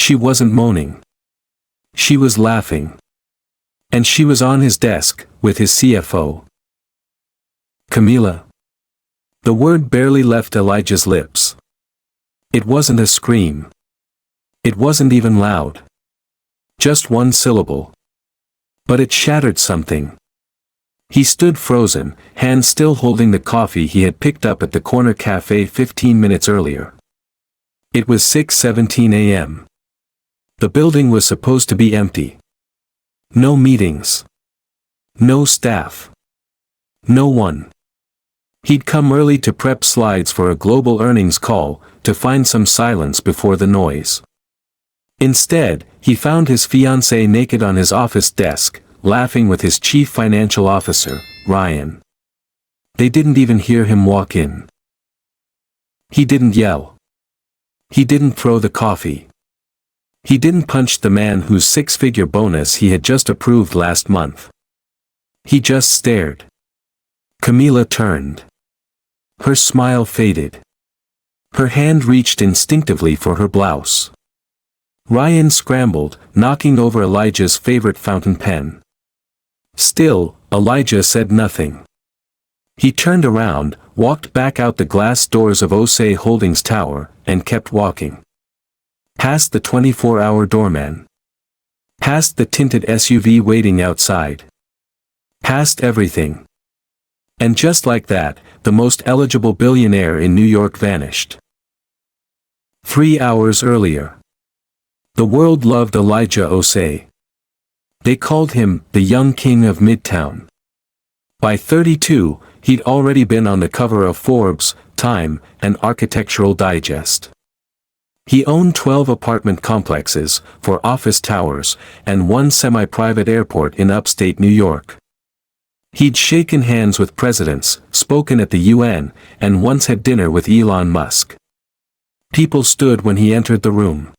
She wasn't moaning. She was laughing. And she was on his desk, with his CFO. Camila. The word barely left Elijah's lips. It wasn't a scream. It wasn't even loud. Just one syllable. But it shattered something. He stood frozen, hands still holding the coffee he had picked up at the corner cafe 15 minutes earlier. It was 6:17 a.m. The building was supposed to be empty. No meetings. No staff. No one. He'd come early to prep slides for a global earnings call, to find some silence before the noise. Instead, he found his fiancée naked on his office desk, laughing with his chief financial officer, Ryan. They didn't even hear him walk in. He didn't yell. He didn't throw the coffee. He didn't punch the man whose six-figure bonus he had just approved last month. He just stared. Camila turned. Her smile faded. Her hand reached instinctively for her blouse. Ryan scrambled, knocking over Elijah's favorite fountain pen. Still, Elijah said nothing. He turned around, walked back out the glass doors of Osei Holdings Tower, and kept walking. Past the 24-hour doorman. Past the tinted SUV waiting outside. Past everything. And just like that, the most eligible billionaire in New York vanished. 3 hours earlier. The world loved Elijah Osei. They called him the young king of Midtown. By 32, he'd already been on the cover of Forbes, Time, and Architectural Digest. He owned 12 apartment complexes, 4 office towers, and 1 semi-private airport in upstate New York. He'd shaken hands with presidents, spoken at the UN, and once had dinner with Elon Musk. People stood when he entered the room.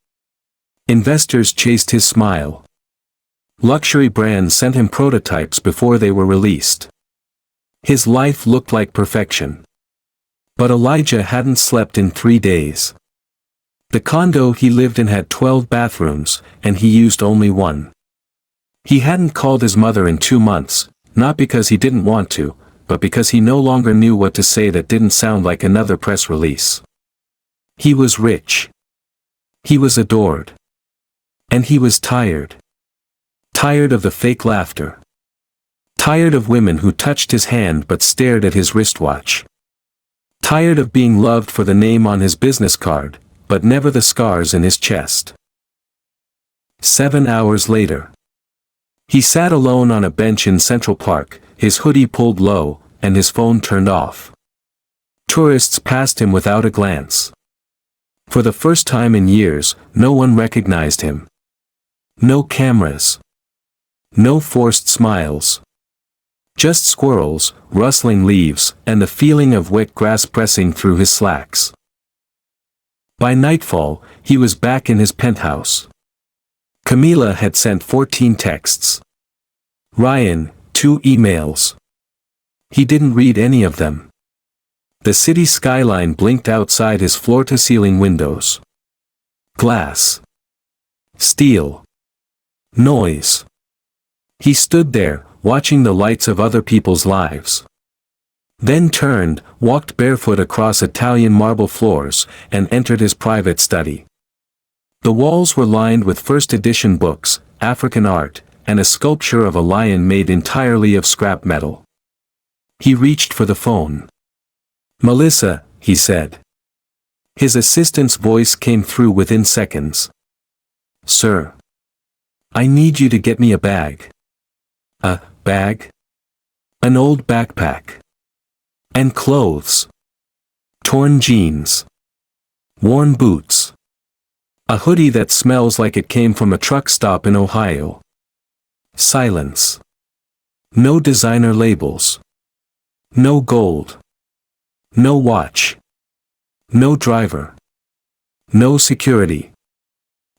Investors chased his smile. Luxury brands sent him prototypes before they were released. His life looked like perfection. But Elijah hadn't slept in 3 days. The condo he lived in had 12 bathrooms, and he used only 1. He hadn't called his mother in 2 months, not because he didn't want to, but because he no longer knew what to say that didn't sound like another press release. He was rich. He was adored. And he was tired. Tired of the fake laughter. Tired of women who touched his hand but stared at his wristwatch. Tired of being loved for the name on his business card, but never the scars in his chest. 7 hours later. He sat alone on a bench in Central Park, his hoodie pulled low, and his phone turned off. Tourists passed him without a glance. For the first time in years, no one recognized him. No cameras. No forced smiles. Just squirrels, rustling leaves, and the feeling of wet grass pressing through his slacks. By nightfall, he was back in his penthouse. Camila had sent 14 texts. Ryan, 2 emails. He didn't read any of them. The city skyline blinked outside his floor-to-ceiling windows. Glass. Steel. Noise. He stood there, watching the lights of other people's lives. Then turned, walked barefoot across Italian marble floors, and entered his private study. The walls were lined with first-edition books, African art, and a sculpture of a lion made entirely of scrap metal. He reached for the phone. "Melissa," he said. His assistant's voice came through within seconds. "Sir. I need you to get me a bag." "A bag?" "An old backpack. And clothes. Torn jeans. Worn boots. A hoodie that smells like it came from a truck stop in Ohio." Silence. No designer labels. No gold. No watch. No driver. No security.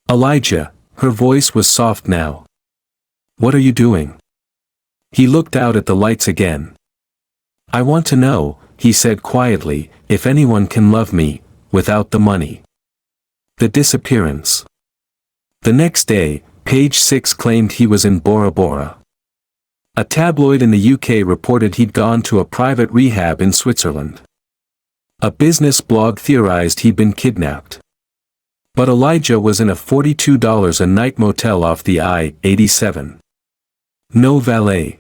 "Elijah," her voice was soft now. "What are you doing?" He looked out at the lights again. "I want to know," he said quietly, "if anyone can love me, without the money." The disappearance. The next day, Page 6 claimed he was in Bora Bora. A tabloid in the UK reported he'd gone to a private rehab in Switzerland. A business blog theorized he'd been kidnapped. But Elijah was in a $42 a night motel off the I-87. No valet.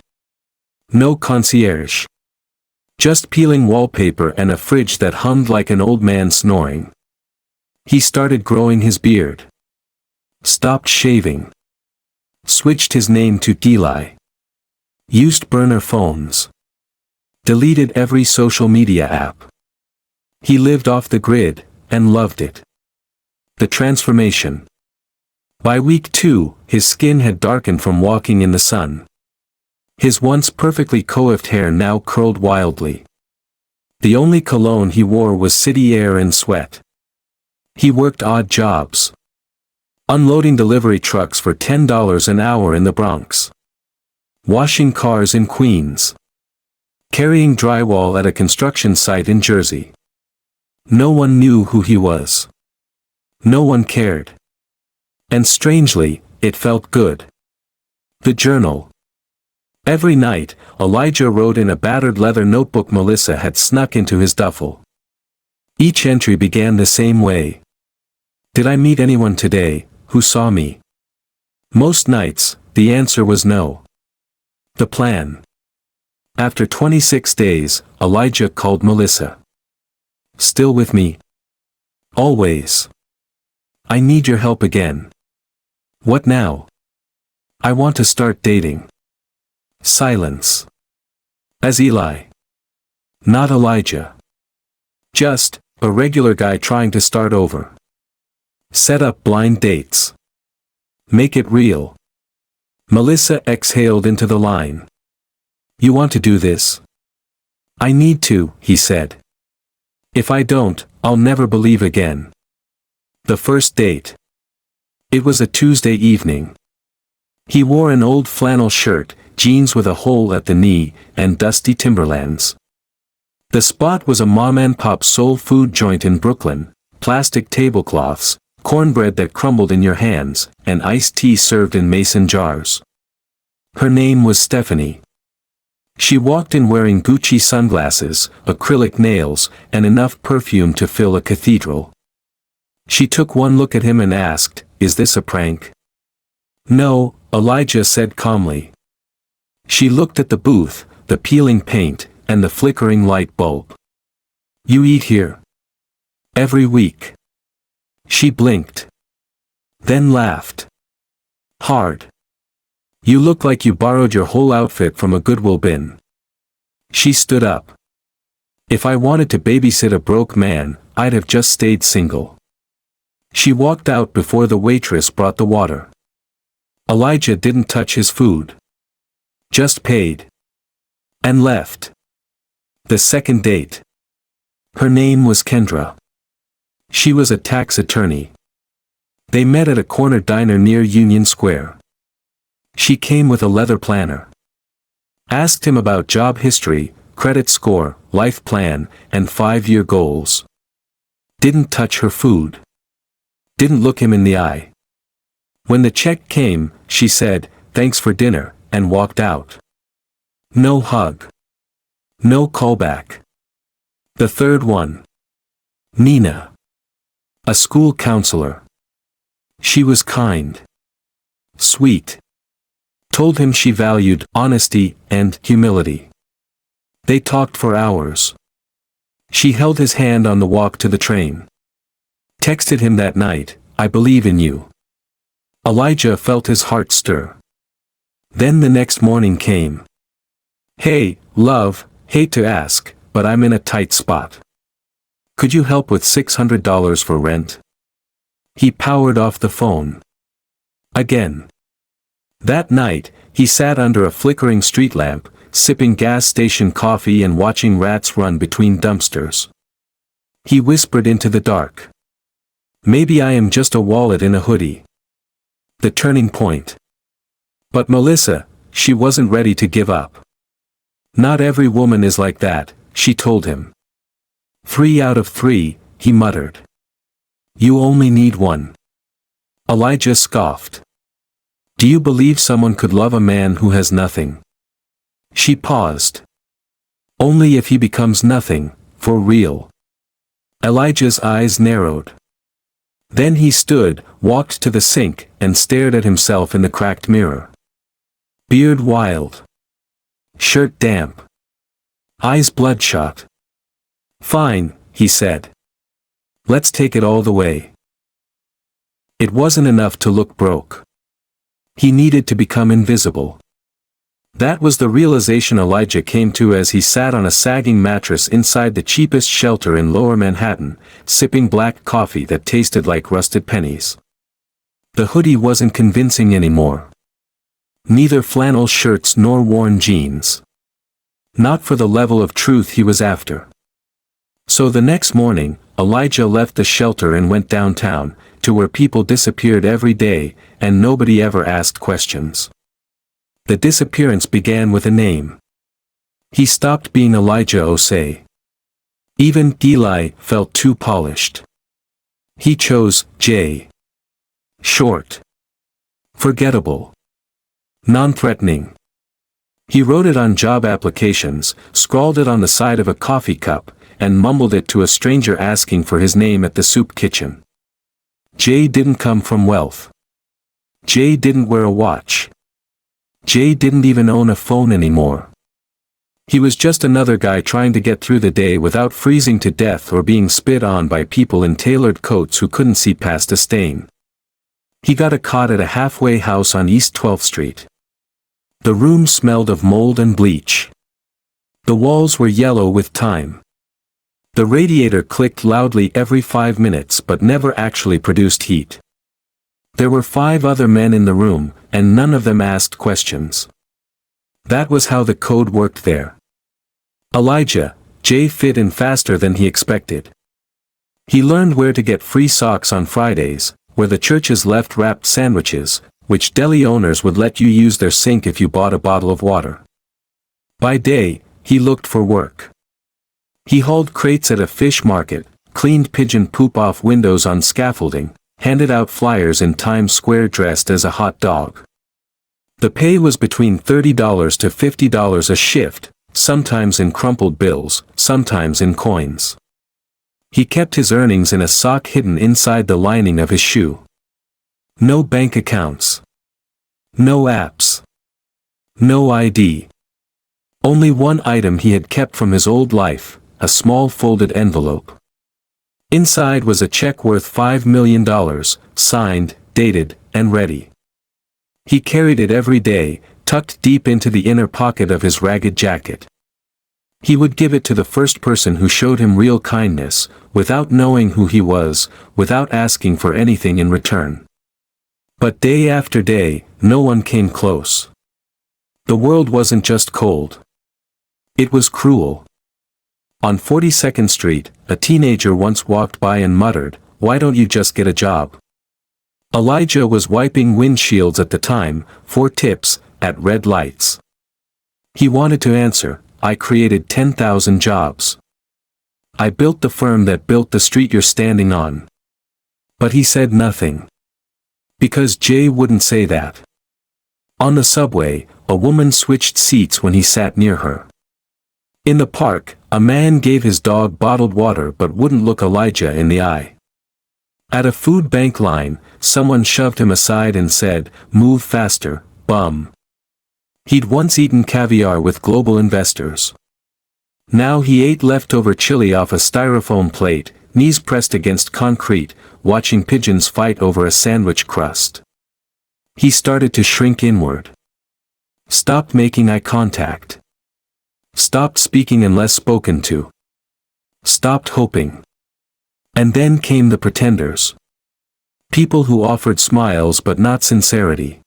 No concierge. Just peeling wallpaper and a fridge that hummed like an old man snoring. He started growing his beard. Stopped shaving. Switched his name to Eli. Used burner phones. Deleted every social media app. He lived off the grid, and loved it. The transformation. By week 2, his skin had darkened from walking in the sun. His once perfectly coiffed hair now curled wildly. The only cologne he wore was city air and sweat. He worked odd jobs. Unloading delivery trucks for $10 an hour in the Bronx. Washing cars in Queens. Carrying drywall at a construction site in Jersey. No one knew who he was. No one cared. And strangely, it felt good. The journal. Every night, Elijah wrote in a battered leather notebook Melissa had snuck into his duffel. Each entry began the same way. Did I meet anyone today, who saw me? Most nights, the answer was no. The plan. After 26 days, Elijah called Melissa. Still with me? Always. I need your help again. What now? I want to start dating. Silence. As Eli. Not Elijah. Just a regular guy trying to start over. Set up blind dates. Make it real. Melissa exhaled into the line. You want to do this? I need to, he said. If I don't, I'll never believe again. The first date. It was a Tuesday evening. He wore an old flannel shirt, jeans with a hole at the knee, and dusty Timberlands. The spot was a mom-and-pop soul food joint in Brooklyn, plastic tablecloths, cornbread that crumbled in your hands, and iced tea served in mason jars. Her name was Stephanie. She walked in wearing Gucci sunglasses, acrylic nails, and enough perfume to fill a cathedral. She took one look at him and asked, "Is this a prank?" "No," Elijah said calmly. She looked at the booth, the peeling paint, and the flickering light bulb. "You eat here?" "Every week." She blinked. Then laughed. Hard. "You look like you borrowed your whole outfit from a Goodwill bin." She stood up. "If I wanted to babysit a broke man, I'd have just stayed single." She walked out before the waitress brought the water. Elijah didn't touch his food. Just paid. And left. The second date. Her name was Kendra. She was a tax attorney. They met at a corner diner near Union Square. She came with a leather planner. Asked him about job history, credit score, life plan, and 5-year goals. Didn't touch her food. Didn't look him in the eye. When the check came, she said, "Thanks for dinner," and walked out. No hug. No callback. The third one. Nina. A school counselor. She was kind. Sweet. Told him she valued honesty and humility. They talked for hours. She held his hand on the walk to the train. Texted him that night, "I believe in you." Elijah felt his heart stir. Then the next morning came. "Hey, love, hate to ask, but I'm in a tight spot. Could you help with $600 for rent?" He powered off the phone. Again. That night, he sat under a flickering street lamp, sipping gas station coffee and watching rats run between dumpsters. He whispered into the dark. "Maybe I am just a wallet in a hoodie." The turning point. But Melissa, she wasn't ready to give up. "Not every woman is like that," she told him. 3 out of 3, he muttered. "You only need one." Elijah scoffed. Do you believe someone could love a man who has nothing? She paused. Only if he becomes nothing, for real. Elijah's eyes narrowed. Then he stood, walked to the sink, and stared at himself in the cracked mirror. Beard wild. Shirt damp. Eyes bloodshot. Fine, he said. Let's take it all the way. It wasn't enough to look broke. He needed to become invisible. That was the realization Elijah came to as he sat on a sagging mattress inside the cheapest shelter in Lower Manhattan, sipping black coffee that tasted like rusted pennies. The hoodie wasn't convincing anymore. Neither flannel shirts nor worn jeans. Not for the level of truth he was after. So the next morning, Elijah left the shelter and went downtown, to where people disappeared every day, and nobody ever asked questions. The disappearance began with a name. He stopped being Elijah Osei. Even Eli felt too polished. He chose J. Short. Forgettable. Non-threatening. He wrote it on job applications, scrawled it on the side of a coffee cup, and mumbled it to a stranger asking for his name at the soup kitchen. J didn't come from wealth. J didn't wear a watch. J didn't even own a phone anymore. He was just another guy trying to get through the day without freezing to death or being spit on by people in tailored coats who couldn't see past a stain. He got a cot at a halfway house on East 12th Street. The room smelled of mold and bleach. The walls were yellow with time. The radiator clicked loudly every 5 minutes but never actually produced heat. There were 5 other men in the room, and none of them asked questions. That was how the code worked there. Elijah, J fit in faster than he expected. He learned where to get free socks on Fridays, where the churches left wrapped sandwiches, which deli owners would let you use their sink if you bought a bottle of water. By day, he looked for work. He hauled crates at a fish market, cleaned pigeon poop off windows on scaffolding, handed out flyers in Times Square dressed as a hot dog. The pay was between $30 to $50 a shift, sometimes in crumpled bills, sometimes in coins. He kept his earnings in a sock hidden inside the lining of his shoe. No bank accounts. No apps. No ID. Only one item he had kept from his old life, a small folded envelope. Inside was a check worth $5 million, signed, dated, and ready. He carried it every day, tucked deep into the inner pocket of his ragged jacket. He would give it to the first person who showed him real kindness, without knowing who he was, without asking for anything in return. But day after day, no one came close. The world wasn't just cold. It was cruel. On 42nd Street, a teenager once walked by and muttered, "Why don't you just get a job?" Elijah was wiping windshields at the time, for tips, at red lights. He wanted to answer, "I created 10,000 jobs. I built the firm that built the street you're standing on." But he said nothing. Because Jay wouldn't say that. On the subway, a woman switched seats when he sat near her. In the park, a man gave his dog bottled water but wouldn't look Elijah in the eye. At a food bank line, someone shoved him aside and said, "Move faster, bum." He'd once eaten caviar with global investors. Now he ate leftover chili off a styrofoam plate, knees pressed against concrete, watching pigeons fight over a sandwich crust. He started to shrink inward. Stopped making eye contact. Stopped speaking unless spoken to. Stopped hoping. And then came the pretenders. People who offered smiles but not sincerity.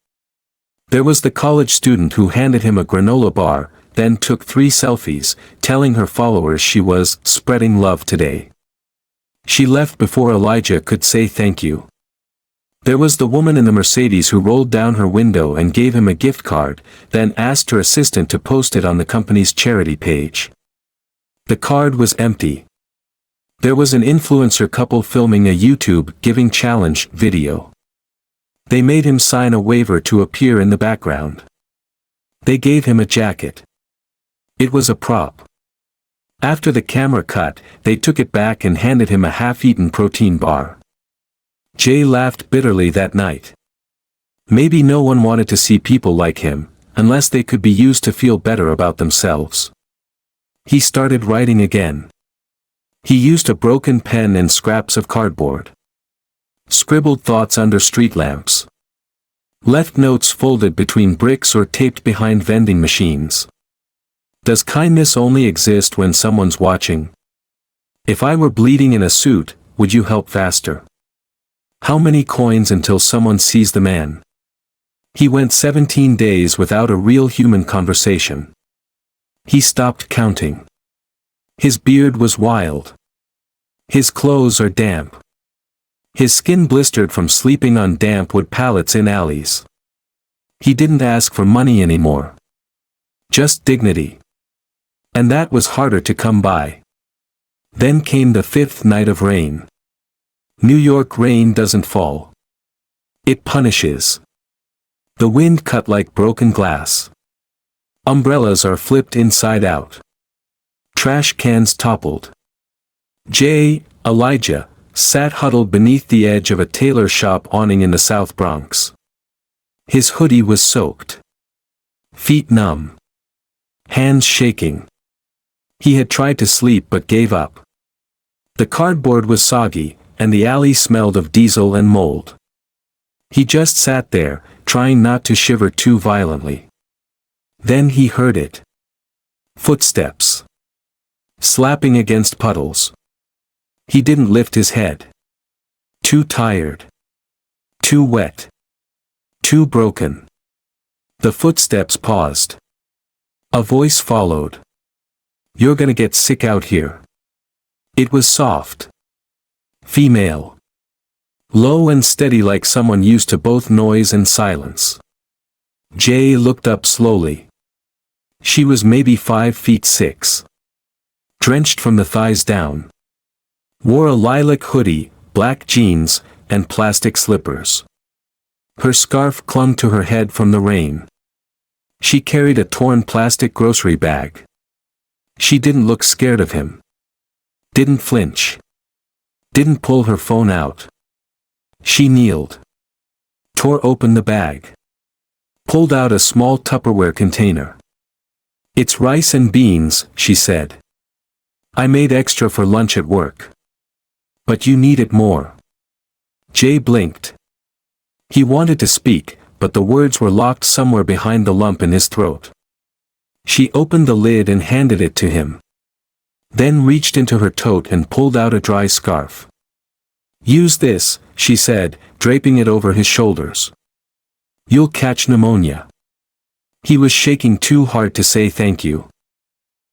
There was the college student who handed him a granola bar, then took 3 selfies, telling her followers she was spreading love today. She left before Elijah could say thank you. There was the woman in the Mercedes who rolled down her window and gave him a gift card, then asked her assistant to post it on the company's charity page. The card was empty. There was an influencer couple filming a YouTube giving challenge video. They made him sign a waiver to appear in the background. They gave him a jacket. It was a prop. After the camera cut, they took it back and handed him a half-eaten protein bar. Jay laughed bitterly that night. Maybe no one wanted to see people like him, unless they could be used to feel better about themselves. He started writing again. He used a broken pen and scraps of cardboard. Scribbled thoughts under street lamps. Left notes folded between bricks or taped behind vending machines. Does kindness only exist when someone's watching? If I were bleeding in a suit, would you help faster? How many coins until someone sees the man? He went 17 days without a real human conversation. He stopped counting. His beard was wild. His clothes are damp. His skin blistered from sleeping on damp wood pallets in alleys. He didn't ask for money anymore. Just dignity. And that was harder to come by. Then came the 5th night of rain. New York rain doesn't fall. It punishes. The wind cut like broken glass. Umbrellas are flipped inside out. Trash cans toppled. Elijah, sat huddled beneath the edge of a tailor shop awning in the South Bronx. His hoodie was soaked. Feet numb. Hands shaking. He had tried to sleep but gave up. The cardboard was soggy, and the alley smelled of diesel and mold. He just sat there, trying not to shiver too violently. Then he heard it. Footsteps. Slapping against puddles. He didn't lift his head. Too tired. Too wet. Too broken. The footsteps paused. A voice followed. You're gonna get sick out here. It was soft. Female. Low and steady like someone used to both noise and silence. Jay looked up slowly. She was maybe 5'6". Drenched from the thighs down. Wore a lilac hoodie, black jeans, and plastic slippers. Her scarf clung to her head from the rain. She carried a torn plastic grocery bag. She didn't look scared of him. Didn't flinch. Didn't pull her phone out. She kneeled. Tore open the bag. Pulled out a small Tupperware container. It's rice and beans, she said. I made extra for lunch at work. But you need it more. Jay blinked. He wanted to speak, but the words were locked somewhere behind the lump in his throat. She opened the lid and handed it to him. Then reached into her tote and pulled out a dry scarf. Use this, she said, draping it over his shoulders. You'll catch pneumonia. He was shaking too hard to say thank you.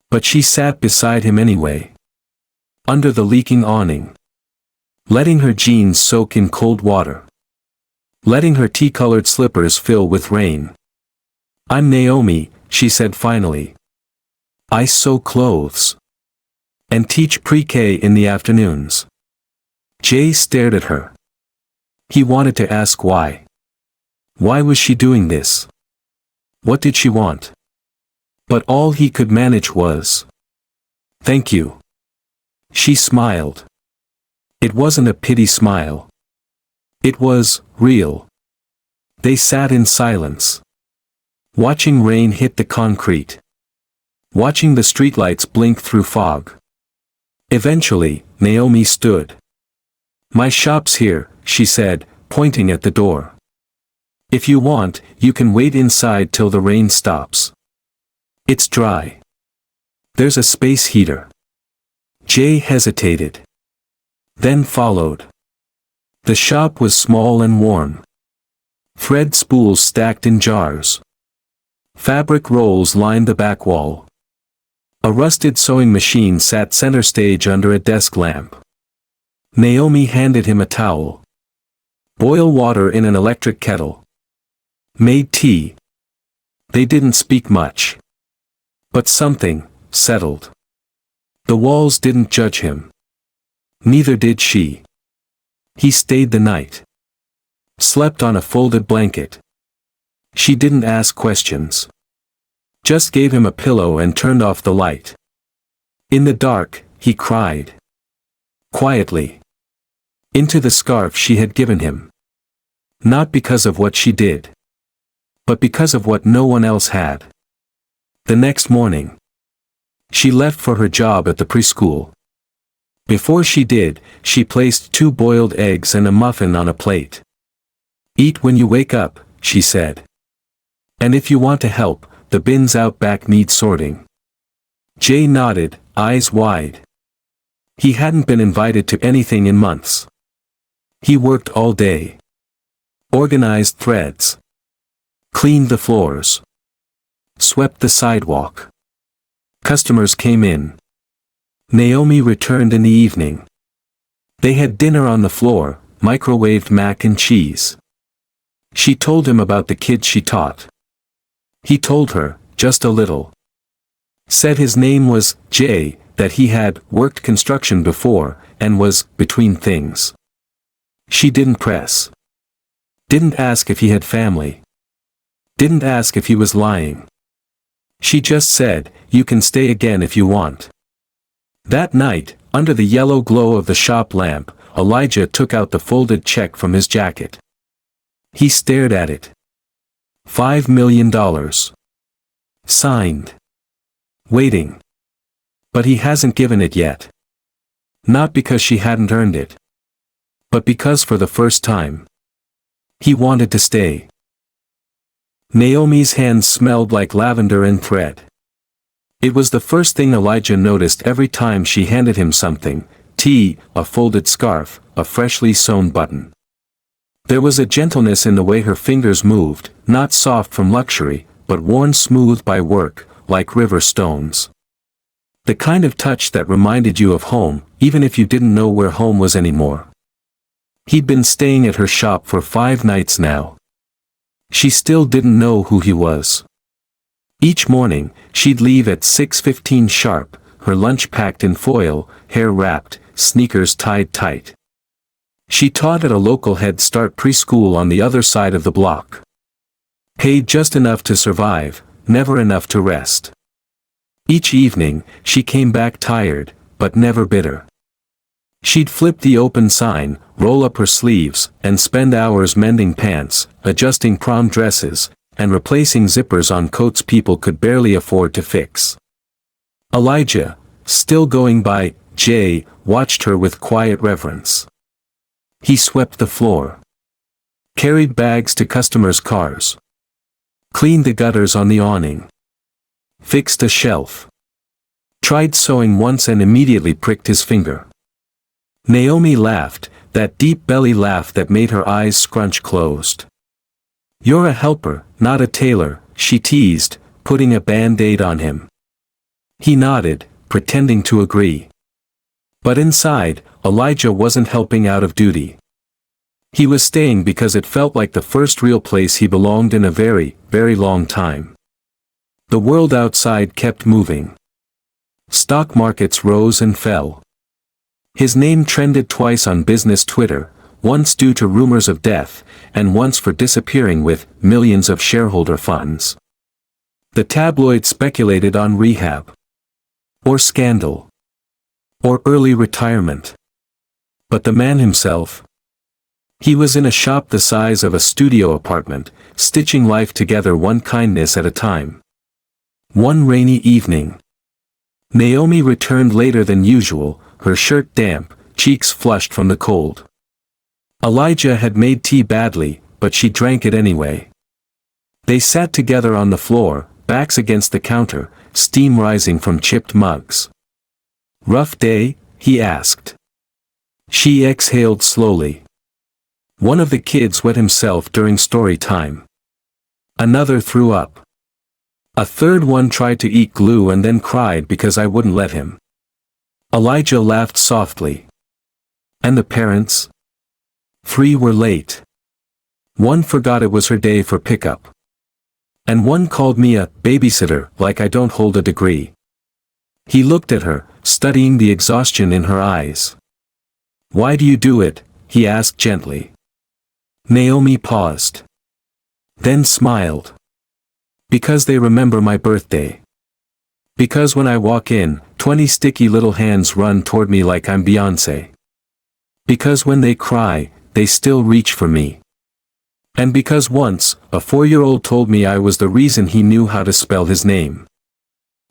But she sat beside him anyway. Under the leaking awning. Letting her jeans soak in cold water. Letting her tea-colored slippers fill with rain. I'm Naomi, she said finally. I sew clothes. And teach pre-K in the afternoons. Jay stared at her. He wanted to ask why. Why was she doing this? What did she want? But all he could manage was, thank you. She smiled. It wasn't a pity smile. It was real. They sat in silence. Watching rain hit the concrete. Watching the streetlights blink through fog. Eventually, Naomi stood. My shop's here, she said, pointing at the door. If you want, you can wait inside till the rain stops. It's dry. There's a space heater. Jay hesitated. Then followed. The shop was small and warm. Thread spools stacked in jars. Fabric rolls lined the back wall. A rusted sewing machine sat center stage under a desk lamp. Naomi handed him a towel. Boil water in an electric kettle. Made tea. They didn't speak much. But something settled. The walls didn't judge him. Neither did she. He stayed the night. Slept on a folded blanket. She didn't ask questions. Just gave him a pillow and turned off the light. In the dark, he cried. Quietly. Into the scarf she had given him. Not because of what she did. But because of what no one else had. The next morning. She left for her job at the preschool. Before she did, she placed 2 boiled eggs and a muffin on a plate. "Eat when you wake up," she said. "And if you want to help, the bins out back need sorting." Jay nodded, eyes wide. He hadn't been invited to anything in months. He worked all day. Organized threads. Cleaned the floors. Swept the sidewalk. Customers came in. Naomi returned in the evening. They had dinner on the floor, microwaved mac and cheese. She told him about the kids she taught. He told her, just a little. Said his name was Jay, that he had worked construction before, and was between things. She didn't press. Didn't ask if he had family. Didn't ask if he was lying. She just said, "You can stay again if you want." That night, under the yellow glow of the shop lamp, Elijah took out the folded check from his jacket. He stared at it. $5 million. Signed. Waiting. But he hasn't given it yet. Not because she hadn't earned it. But because for the first time. He wanted to stay. Naomi's hands smelled like lavender and thread. It was the first thing Elijah noticed every time she handed him something: tea, a folded scarf, a freshly sewn button. There was a gentleness in the way her fingers moved, not soft from luxury, but worn smooth by work, like river stones. The kind of touch that reminded you of home, even if you didn't know where home was anymore. He'd been staying at her shop for 5 nights now. She still didn't know who he was. Each morning, she'd leave at 6:15 sharp, her lunch packed in foil, hair wrapped, sneakers tied tight. She taught at a local Head Start preschool on the other side of the block. Paid just enough to survive, never enough to rest. Each evening, she came back tired, but never bitter. She'd flip the open sign, roll up her sleeves, and spend hours mending pants, adjusting prom dresses, and replacing zippers on coats people could barely afford to fix. Elijah, still going by Jay, watched her with quiet reverence. He swept the floor. Carried bags to customers' cars. Cleaned the gutters on the awning. Fixed a shelf. Tried sewing once and immediately pricked his finger. Naomi laughed, that deep belly laugh that made her eyes scrunch closed. "You're a helper, not a tailor," she teased, putting a band-aid on him. He nodded, pretending to agree. But inside, Elijah wasn't helping out of duty. He was staying because it felt like the first real place he belonged in a very, very long time. The world outside kept moving. Stock markets rose and fell. His name trended twice on business Twitter, once due to rumors of death, and once for disappearing with millions of shareholder funds. The tabloids speculated on rehab. Or scandal. Or early retirement. But the man himself? He was in a shop the size of a studio apartment, stitching life together one kindness at a time. One rainy evening. Naomi returned later than usual, her shirt damp, cheeks flushed from the cold. Elijah had made tea badly, but she drank it anyway. They sat together on the floor, backs against the counter, steam rising from chipped mugs. "Rough day?" he asked. She exhaled slowly. One of the kids wet himself during story time. Another threw up. A third one tried to eat glue and then cried because I wouldn't let him. Elijah laughed softly. And the parents? 3 were late. One forgot it was her day for pickup. And one called me a babysitter like I don't hold a degree. He looked at her, studying the exhaustion in her eyes. "Why do you do it?" he asked gently. Naomi paused. Then smiled. Because they remember my birthday. Because when I walk in, 20 sticky little hands run toward me like I'm Beyoncé. Because when they cry, they still reach for me. And because once, a 4-year-old told me I was the reason he knew how to spell his name.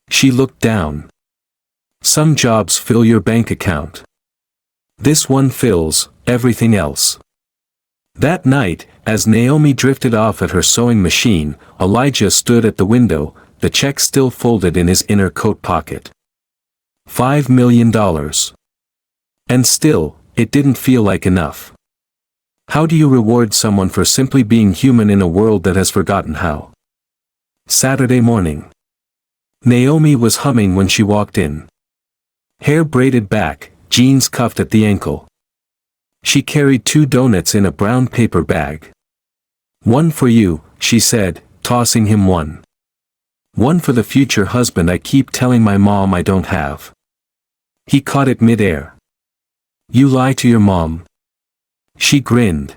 She looked down. Some jobs fill your bank account. This one fills everything else. That night, as Naomi drifted off at her sewing machine, Elijah stood at the window, the check still folded in his inner coat pocket. $5 million. And still, it didn't feel like enough. How do you reward someone for simply being human in a world that has forgotten how? Saturday morning. Naomi was humming when she walked in. Hair braided back, jeans cuffed at the ankle. She carried 2 donuts in a brown paper bag. One for you, she said, tossing him one. One for the future husband I keep telling my mom I don't have. He caught it mid-air. You lie to your mom. She grinned.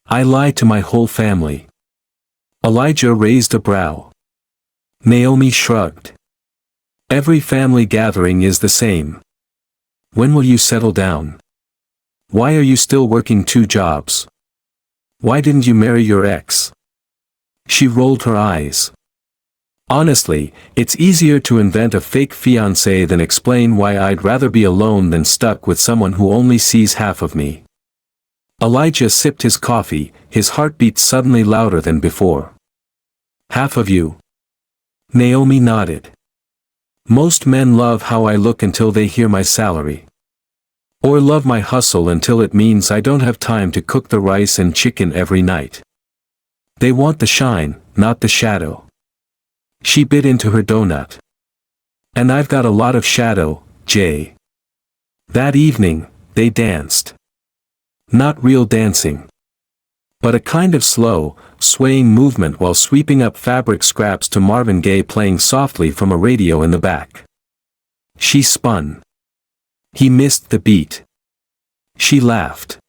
I lie to my whole family. Elijah raised a brow. Naomi shrugged. Every family gathering is the same. When will you settle down? Why are you still working 2 jobs? Why didn't you marry your ex? She rolled her eyes. Honestly, it's easier to invent a fake fiancé than explain why I'd rather be alone than stuck with someone who only sees half of me. Elijah sipped his coffee, his heartbeat suddenly louder than before. Half of you? Naomi nodded. Most men love how I look until they hear my salary. Or love my hustle until it means I don't have time to cook the rice and chicken every night. They want the shine, not the shadow. She bit into her donut. And I've got a lot of shadow, Jay. That evening, they danced. Not real dancing. But a kind of slow, swaying movement while sweeping up fabric scraps to Marvin Gaye playing softly from a radio in the back. She spun. He missed the beat. She laughed.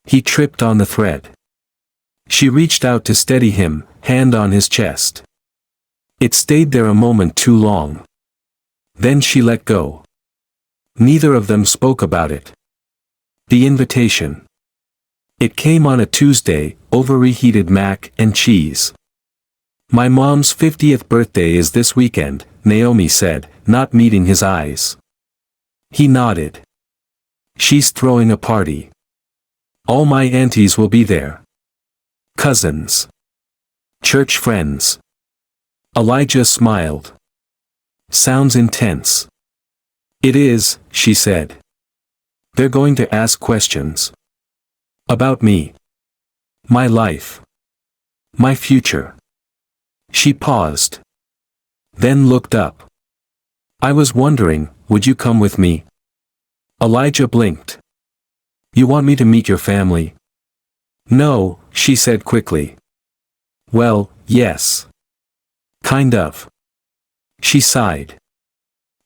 He tripped on the thread. She reached out to steady him, hand on his chest. It stayed there a moment too long. Then she let go. Neither of them spoke about it. The invitation. It came on a Tuesday, over reheated mac and cheese. My mom's 50th birthday is this weekend, Naomi said, not meeting his eyes. He nodded. She's throwing a party. All my aunties will be there. Cousins. Church friends. Elijah smiled. Sounds intense. It is, she said. They're going to ask questions. About me. My life. My future. She paused. Then looked up. I was wondering, would you come with me? Elijah blinked. You want me to meet your family? No, she said quickly. Well, yes. Kind of. She sighed.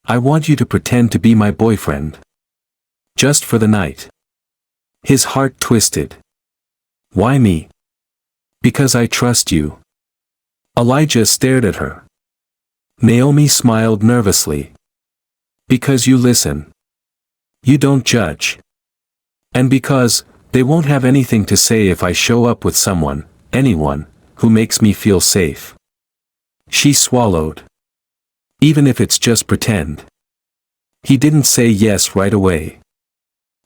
I want you to pretend to be my boyfriend. Just for the night. His heart twisted. Why me? Because I trust you. Elijah stared at her. Naomi smiled nervously. Because you listen. You don't judge. And because, they won't have anything to say if I show up with someone, anyone, who makes me feel safe. She swallowed. Even if it's just pretend. He didn't say yes right away.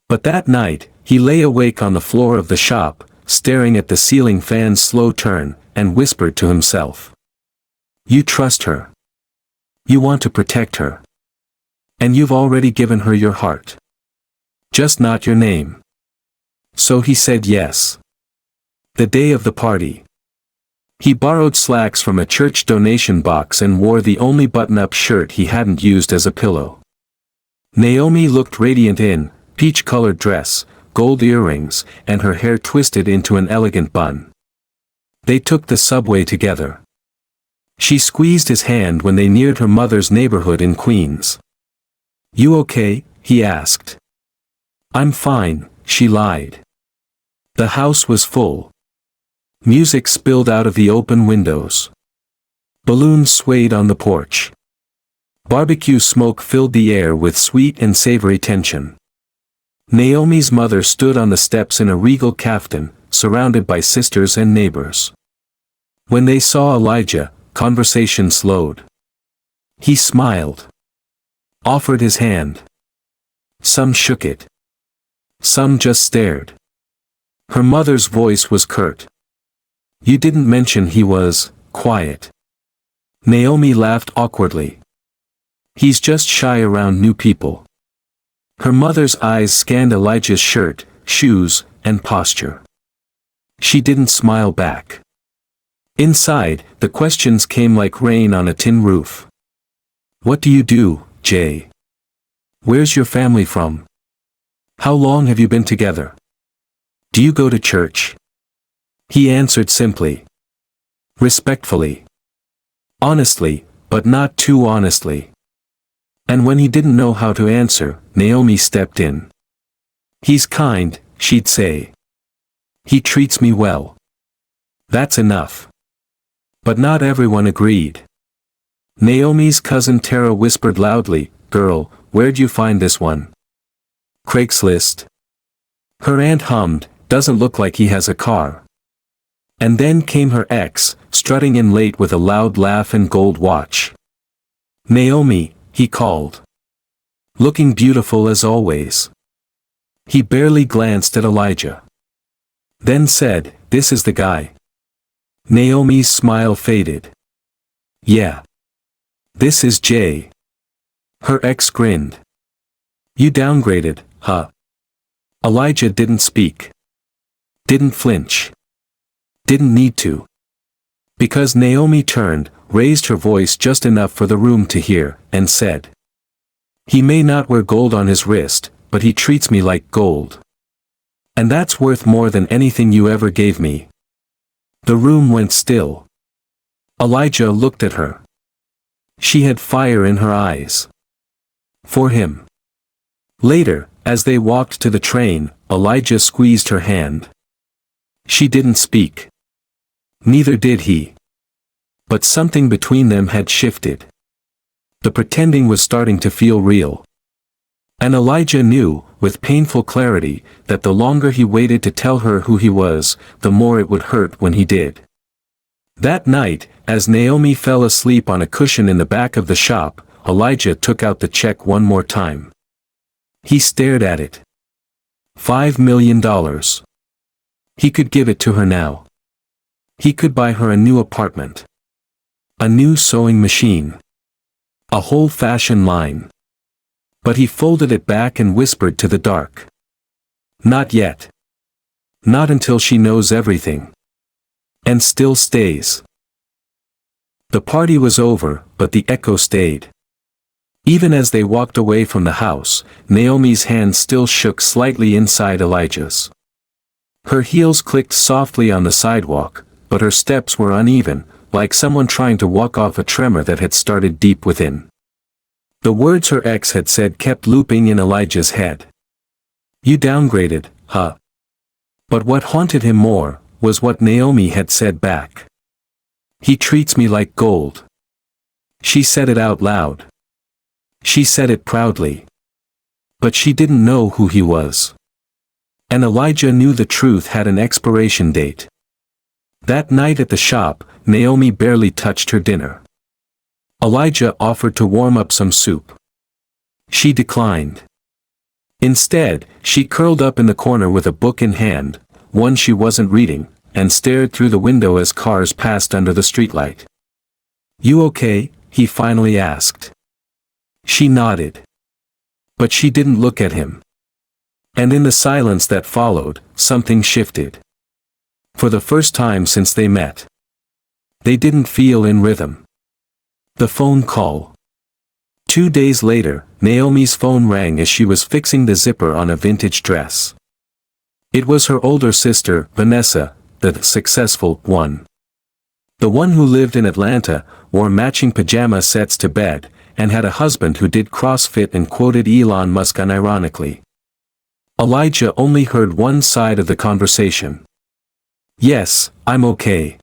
But that night, he lay awake on the floor of the shop, staring at the ceiling fan's slow turn, and whispered to himself. You trust her. You want to protect her. And you've already given her your heart. Just not your name. So he said yes. The day of the party. He borrowed slacks from a church donation box and wore the only button-up shirt he hadn't used as a pillow. Naomi looked radiant in peach-colored dress, gold earrings, and her hair twisted into an elegant bun. They took the subway together. She squeezed his hand when they neared her mother's neighborhood in Queens. You okay? He asked. I'm fine, she lied. The house was full. Music spilled out of the open windows. Balloons swayed on the porch. Barbecue smoke filled the air with sweet and savory tension. Naomi's mother stood on the steps in a regal caftan, surrounded by sisters and neighbors. When they saw Elijah, conversation slowed. He smiled. Offered his hand. Some shook it. Some just stared. Her mother's voice was curt. "You didn't mention he was quiet." Naomi laughed awkwardly. "He's just shy around new people." Her mother's eyes scanned Elijah's shirt, shoes, and posture. She didn't smile back. Inside, the questions came like rain on a tin roof. "What do you do, Jay? Where's your family from? How long have you been together? Do you go to church?" He answered simply. Respectfully. Honestly, but not too honestly. And when he didn't know how to answer, Naomi stepped in. "He's kind," she'd say. "He treats me well." That's enough. But not everyone agreed. Naomi's cousin Tara whispered loudly, "Girl, where'd you find this one?" "Craigslist." Her aunt hummed, "Doesn't look like he has a car." And then came her ex, strutting in late with a loud laugh and gold watch. "Naomi," he called. Looking beautiful as always. He barely glanced at Elijah. Then said, "This is the guy." Naomi's smile faded. "Yeah. This is Jay." Her ex grinned. "You downgraded, huh?" Elijah didn't speak. Didn't flinch. Didn't need to. Because Naomi turned, raised her voice just enough for the room to hear, and said, "He may not wear gold on his wrist, but he treats me like gold. And that's worth more than anything you ever gave me." The room went still. Elijah looked at her. She had fire in her eyes. For him. Later, as they walked to the train, Elijah squeezed her hand. She didn't speak. Neither did he. But something between them had shifted. The pretending was starting to feel real. And Elijah knew, with painful clarity, that the longer he waited to tell her who he was, the more it would hurt when he did. That night, as Naomi fell asleep on a cushion in the back of the shop, Elijah took out the check one more time. He stared at it. $5 million. He could give it to her now. He could buy her a new apartment. A new sewing machine. A whole fashion line. But he folded it back and whispered to the dark. "Not yet. Not until she knows everything. And still stays." The party was over, but the echo stayed. Even as they walked away from the house, Naomi's hand still shook slightly inside Elijah's. Her heels clicked softly on the sidewalk, but her steps were uneven, like someone trying to walk off a tremor that had started deep within. The words her ex had said kept looping in Elijah's head. "You downgraded, huh?" But what haunted him more, was what Naomi had said back. "He treats me like gold." She said it out loud. She said it proudly. But she didn't know who he was. And Elijah knew the truth had an expiration date. That night at the shop, Naomi barely touched her dinner. Elijah offered to warm up some soup. She declined. Instead, she curled up in the corner with a book in hand, one she wasn't reading, and stared through the window as cars passed under the streetlight. "You okay?" he finally asked. She nodded. But she didn't look at him. And in the silence that followed, something shifted. For the first time since they met. They didn't feel in rhythm. The phone call. 2 days later, Naomi's phone rang as she was fixing the zipper on a vintage dress. It was her older sister, Vanessa, the successful one. The one who lived in Atlanta, wore matching pajama sets to bed, and had a husband who did CrossFit and quoted Elon Musk unironically. Elijah only heard one side of the conversation. Yes, I'm okay.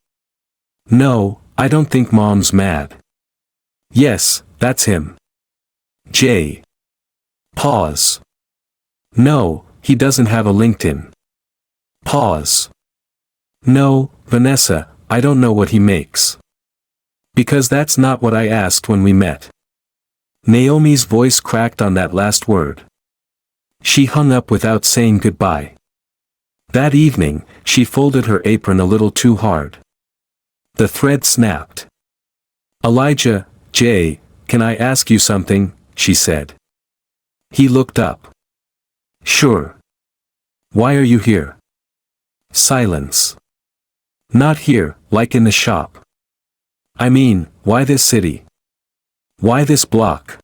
No, I don't think Mom's mad. Yes, that's him. Jay. Pause. No, he doesn't have a LinkedIn. Pause. No, Vanessa, I don't know what he makes. Because that's not what I asked when we met. Naomi's voice cracked on that last word. She hung up without saying goodbye. That evening, she folded her apron a little too hard. The thread snapped. Elijah, Jay, can I ask you something? She said. He looked up. Sure. Why are you here? Silence. Not here, like in the shop. I mean, why this city? Why this block?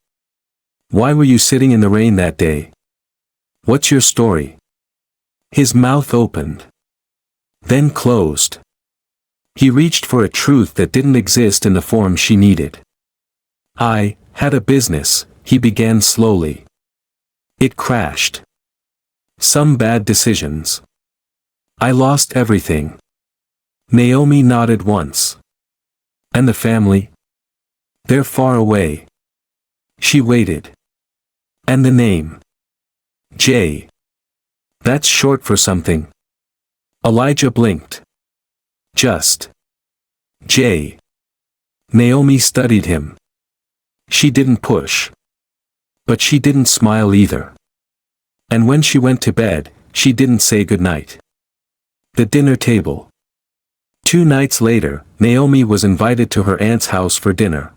Why were you sitting in the rain that day? What's your story? His mouth opened. Then closed. He reached for a truth that didn't exist in the form she needed. I had a business, he began slowly. It crashed. Some bad decisions. I lost everything. Naomi nodded once. And the family? They're far away. She waited. And the name? Jay. That's short for something. Elijah blinked. Just. Jay. Naomi studied him. She didn't push. But she didn't smile either. And when she went to bed, she didn't say goodnight. The dinner table. 2 nights later, Naomi was invited to her aunt's house for dinner.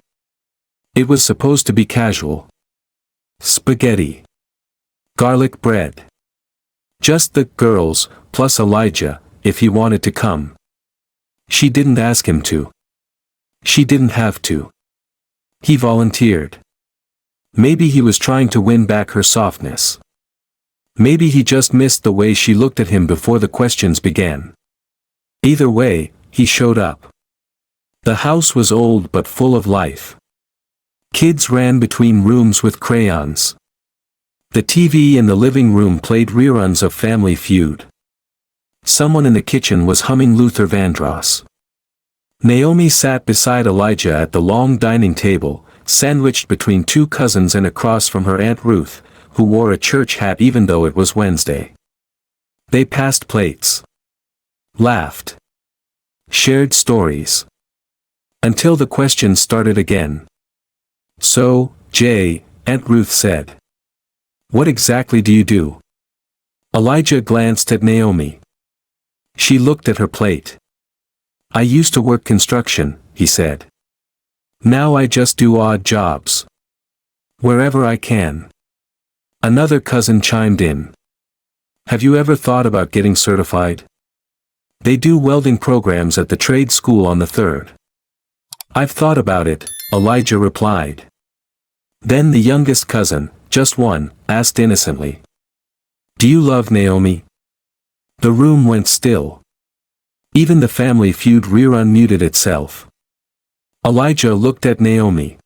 It was supposed to be casual. Spaghetti. Garlic bread. Just the girls, plus Elijah, if he wanted to come. She didn't ask him to. She didn't have to. He volunteered. Maybe he was trying to win back her softness. Maybe he just missed the way she looked at him before the questions began. Either way, he showed up. The house was old but full of life. Kids ran between rooms with crayons. The TV in the living room played reruns of Family Feud. Someone in the kitchen was humming Luther Vandross. Naomi sat beside Elijah at the long dining table, sandwiched between 2 cousins and across from her Aunt Ruth, who wore a church hat even though it was Wednesday. They passed plates. Laughed. Shared stories. Until the questions started again. So, Jay, Aunt Ruth said. What exactly do you do? Elijah glanced at Naomi. She looked at her plate. I used to work construction, he said. Now I just do odd jobs. Wherever I can. Another cousin chimed in. Have you ever thought about getting certified? They do welding programs at the trade school on the 3rd. I've thought about it, Elijah replied. Then the youngest cousin, just one, asked innocently. Do you love Naomi? The room went still. Even the Family Feud rerun muted itself. Elijah looked at Naomi.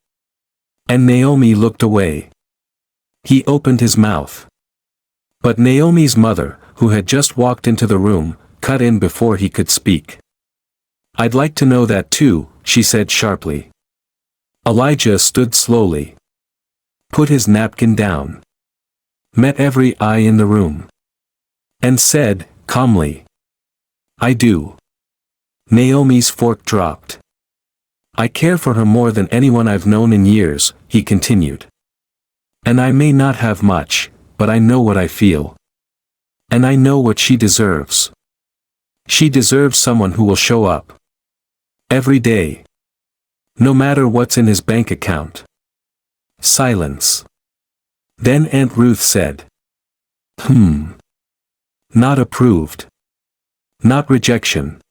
And Naomi looked away. He opened his mouth. But Naomi's mother, who had just walked into the room, cut in before he could speak. I'd like to know that too, she said sharply. Elijah stood slowly. Put his napkin down. Met every eye in the room. And said, calmly. I do. Naomi's fork dropped. I care for her more than anyone I've known in years, he continued. And I may not have much, but I know what I feel. And I know what she deserves. She deserves someone who will show up. Every day. No matter what's in his bank account. Silence. Then Aunt Ruth said. Not approved. Not rejection.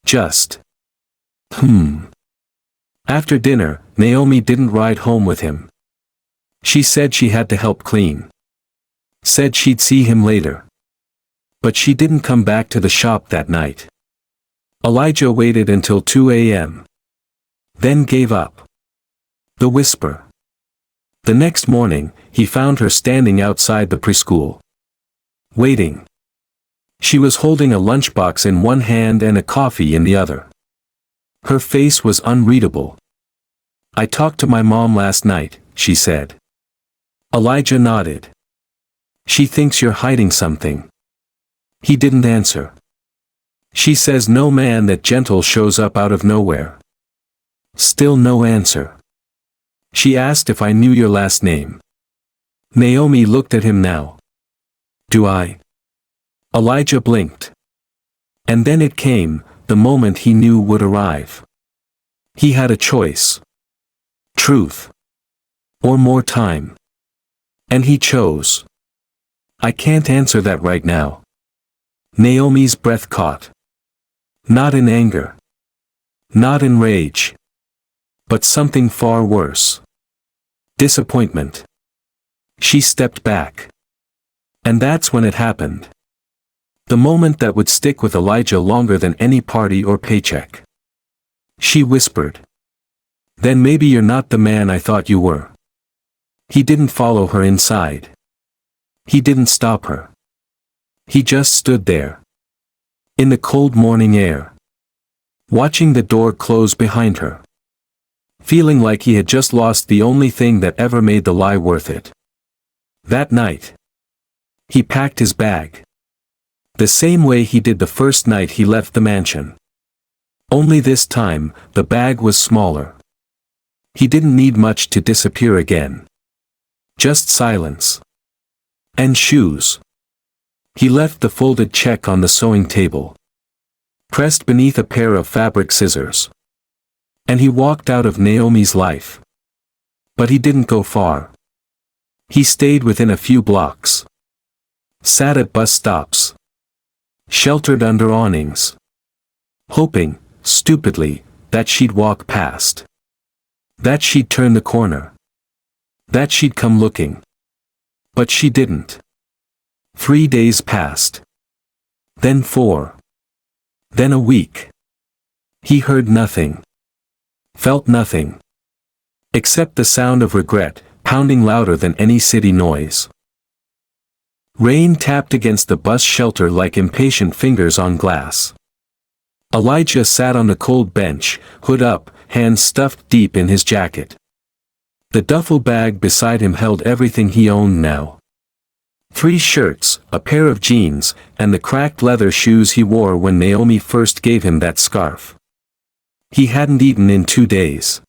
Just. After dinner, Naomi didn't ride home with him. She said she had to help clean. Said she'd see him later. But she didn't come back to the shop that night. Elijah waited until 2 a.m. Then gave up. The whisper. The next morning, he found her standing outside the preschool. Waiting. She was holding a lunchbox in one hand and a coffee in the other. Her face was unreadable. "I talked to my mom last night," she said. Elijah nodded. "She thinks you're hiding something." He didn't answer. "She says no man that gentle shows up out of nowhere." Still no answer. She asked if I knew your last name. Naomi looked at him now. "Do I?" Elijah blinked. And then it came, the moment he knew would arrive. He had a choice. Truth. Or more time. And he chose. "I can't answer that right now." Naomi's breath caught. Not in anger. Not in rage. But something far worse. Disappointment. She stepped back. And that's when it happened. The moment that would stick with Elijah longer than any party or paycheck. She whispered. "Then maybe you're not the man I thought you were." He didn't follow her inside. He didn't stop her. He just stood there. In the cold morning air. Watching the door close behind her. Feeling like he had just lost the only thing that ever made the lie worth it. That night. He packed his bag. The same way he did the first night he left the mansion. Only this time, the bag was smaller. He didn't need much to disappear again. Just silence. And shoes. He left the folded check on the sewing table. Pressed beneath a pair of fabric scissors. And he walked out of Naomi's life. But he didn't go far. He stayed within a few blocks. Sat at bus stops. Sheltered under awnings. Hoping, stupidly, that she'd walk past. That she'd turn the corner. That she'd come looking. But she didn't. 3 days passed. Then 4. Then a week. He heard nothing. Felt nothing. Except the sound of regret, pounding louder than any city noise. Rain tapped against the bus shelter like impatient fingers on glass. Elijah sat on the cold bench, hood up, hands stuffed deep in his jacket. The duffel bag beside him held everything he owned now. 3 shirts, a pair of jeans, and the cracked leather shoes he wore when Naomi first gave him that scarf. He hadn't eaten in 2 days.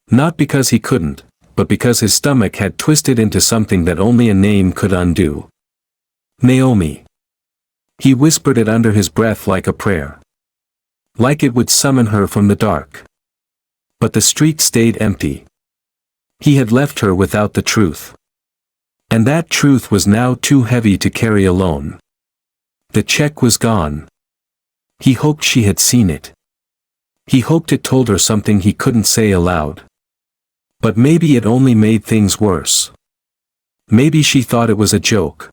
Not because he couldn't, but because his stomach had twisted into something that only a name could undo. Naomi. He whispered it under his breath like a prayer. Like it would summon her from the dark. But the street stayed empty. He had left her without the truth. And that truth was now too heavy to carry alone. The check was gone. He hoped she had seen it. He hoped it told her something he couldn't say aloud. But maybe it only made things worse. Maybe she thought it was a joke.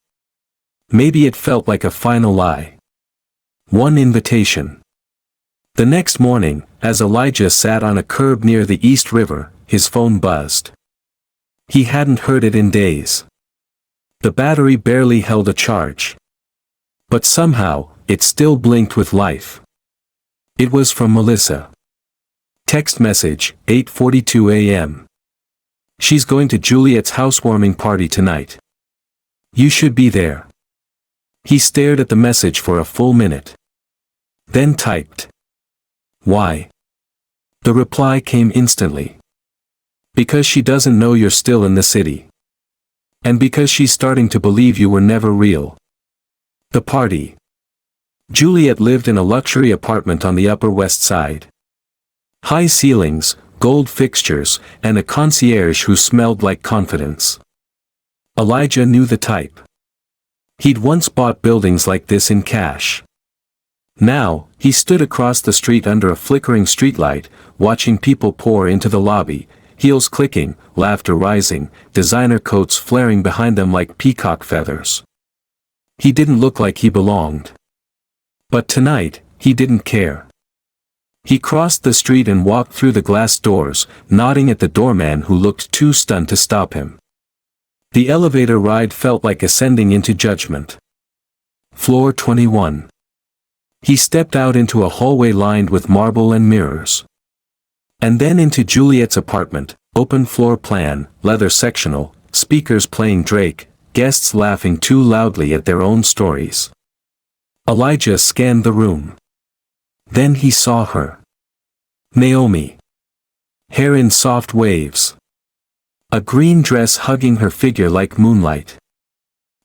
Maybe it felt like a final lie. One invitation. The next morning, as Elijah sat on a curb near the East River, his phone buzzed. He hadn't heard it in days. The battery barely held a charge. But somehow, it still blinked with life. It was from Melissa. Text message, 8:42 a.m. She's going to Juliet's housewarming party tonight. You should be there. He stared at the message for a full minute. Then typed. Why? The reply came instantly. Because she doesn't know you're still in the city. And because she's starting to believe you were never real. The party. Juliet lived in a luxury apartment on the Upper West Side. High ceilings, gold fixtures, and a concierge who smelled like confidence. Elijah knew the type. He'd once bought buildings like this in cash. Now, he stood across the street under a flickering streetlight, watching people pour into the lobby, heels clicking, laughter rising, designer coats flaring behind them like peacock feathers. He didn't look like he belonged. But tonight, he didn't care. He crossed the street and walked through the glass doors, nodding at the doorman who looked too stunned to stop him. The elevator ride felt like ascending into judgment. Floor 21. He stepped out into a hallway lined with marble and mirrors. And then into Juliet's apartment, open floor plan, leather sectional, speakers playing Drake, guests laughing too loudly at their own stories. Elijah scanned the room. Then he saw her. Naomi. Hair in soft waves. A green dress hugging her figure like moonlight.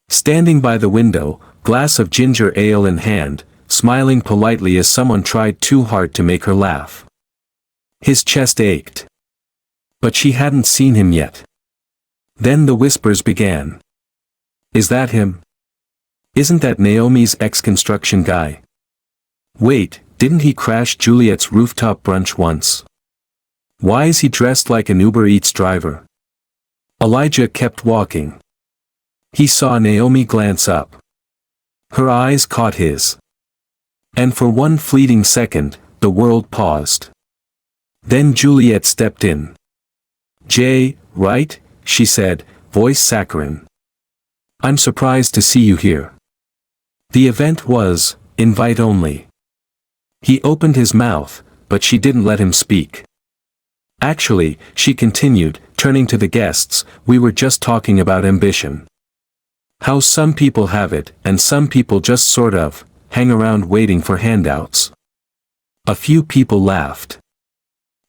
Standing by the window, glass of ginger ale in hand, smiling politely as someone tried too hard to make her laugh. His chest ached. But she hadn't seen him yet. Then the whispers began. Is that him? Isn't that Naomi's ex-construction guy? Wait, didn't he crash Juliet's rooftop brunch once? Why is he dressed like an Uber Eats driver? Elijah kept walking. He saw Naomi glance up. Her eyes caught his. And for one fleeting second, the world paused. Then Juliet stepped in. Jay, right? She said, voice saccharine. I'm surprised to see you here. The event was, invite only. He opened his mouth, but she didn't let him speak. Actually, she continued, turning to the guests, we were just talking about ambition. How some people have it, and some people just sort of, hang around waiting for handouts. A few people laughed.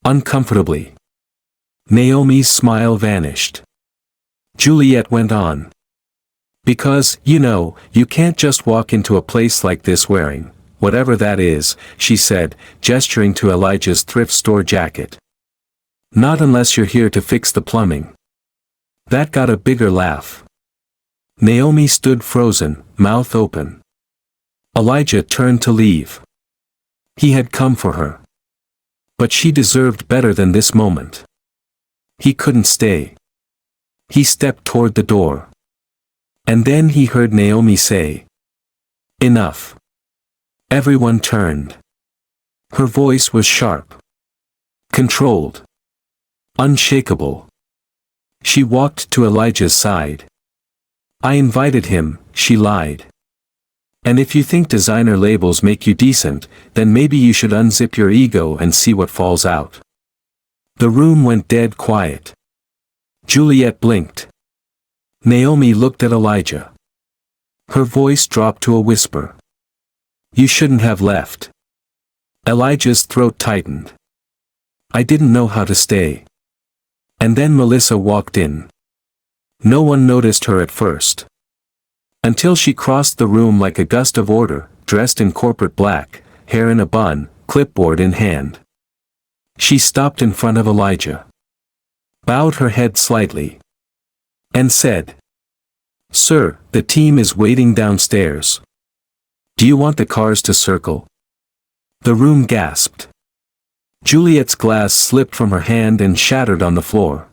Uncomfortably. Naomi's smile vanished. Juliet went on. Because, you can't just walk into a place like this wearing, whatever that is, she said, gesturing to Elijah's thrift store jacket. Not unless you're here to fix the plumbing. That got a bigger laugh. Naomi stood frozen, mouth open. Elijah turned to leave. He had come for her. But she deserved better than this moment. He couldn't stay. He stepped toward the door. And then he heard Naomi say, enough. Everyone turned. Her voice was sharp. Controlled. Unshakable. She walked to Elijah's side. I invited him, she lied. And if you think designer labels make you decent, then maybe you should unzip your ego and see what falls out. The room went dead quiet. Juliet blinked. Naomi looked at Elijah. Her voice dropped to a whisper. You shouldn't have left. Elijah's throat tightened. I didn't know how to stay. And then Melissa walked in. No one noticed her at first. Until she crossed the room like a gust of order, dressed in corporate black, hair in a bun, clipboard in hand. She stopped in front of Elijah. Bowed her head slightly. And said, Sir, the team is waiting downstairs. Do you want the cars to circle? The room gasped. Juliet's glass slipped from her hand and shattered on the floor.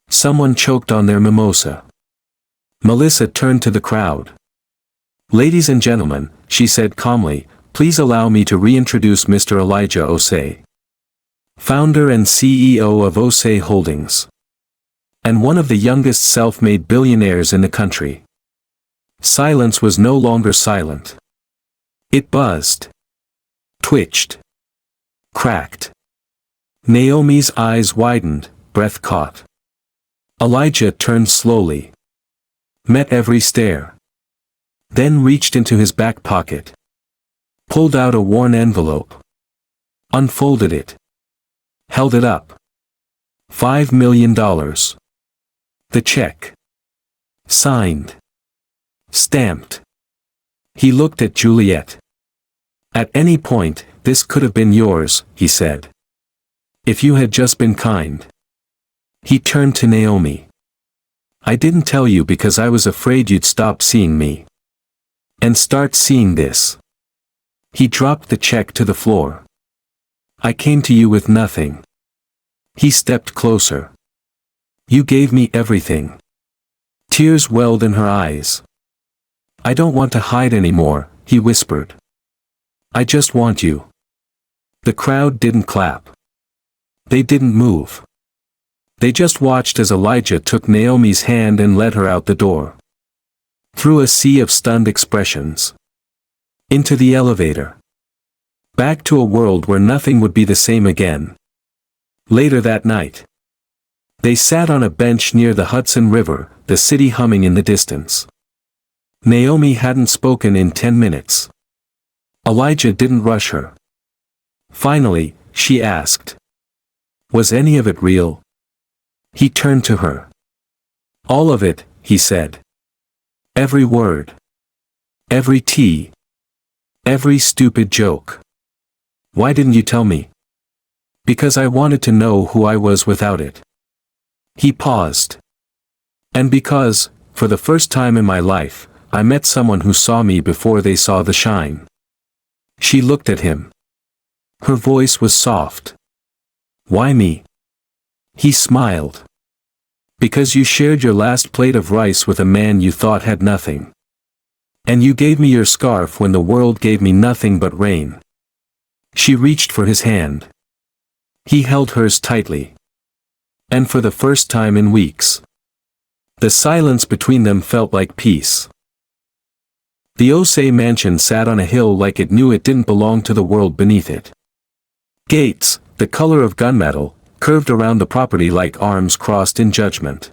Someone choked on their mimosa. Melissa turned to the crowd. Ladies and gentlemen, she said calmly, please allow me to reintroduce Mr. Elijah Osei. Founder and CEO of Osei Holdings. And one of the youngest self-made billionaires in the country. Silence was no longer silent. It buzzed. Twitched. Cracked. Naomi's eyes widened, breath caught. Elijah turned slowly. Met every stare. Then reached into his back pocket. Pulled out a worn envelope. Unfolded it. Held it up. $5 million. The check. Signed. Stamped. He looked at Juliet. At any point, this could have been yours, he said. If you had just been kind. He turned to Naomi. I didn't tell you because I was afraid you'd stop seeing me. And start seeing this. He dropped the check to the floor. I came to you with nothing. He stepped closer. You gave me everything. Tears welled in her eyes. I don't want to hide anymore, he whispered. I just want you. The crowd didn't clap. They didn't move. They just watched as Elijah took Naomi's hand and led her out the door. Through a sea of stunned expressions. Into the elevator. Back to a world where nothing would be the same again. Later that night. They sat on a bench near the Hudson River, the city humming in the distance. Naomi hadn't spoken in 10 minutes. Elijah didn't rush her. Finally, she asked. Was any of it real? He turned to her. All of it, he said. Every word. Every tea. Every stupid joke. Why didn't you tell me? Because I wanted to know who I was without it. He paused. And because, for the first time in my life, I met someone who saw me before they saw the shine. She looked at him. Her voice was soft. Why me? He smiled. Because you shared your last plate of rice with a man you thought had nothing. And you gave me your scarf when the world gave me nothing but rain. She reached for his hand. He held hers tightly. And for the first time in weeks, the silence between them felt like peace. The Osei mansion sat on a hill like it knew it didn't belong to the world beneath it. Gates, the color of gunmetal, curved around the property like arms crossed in judgment.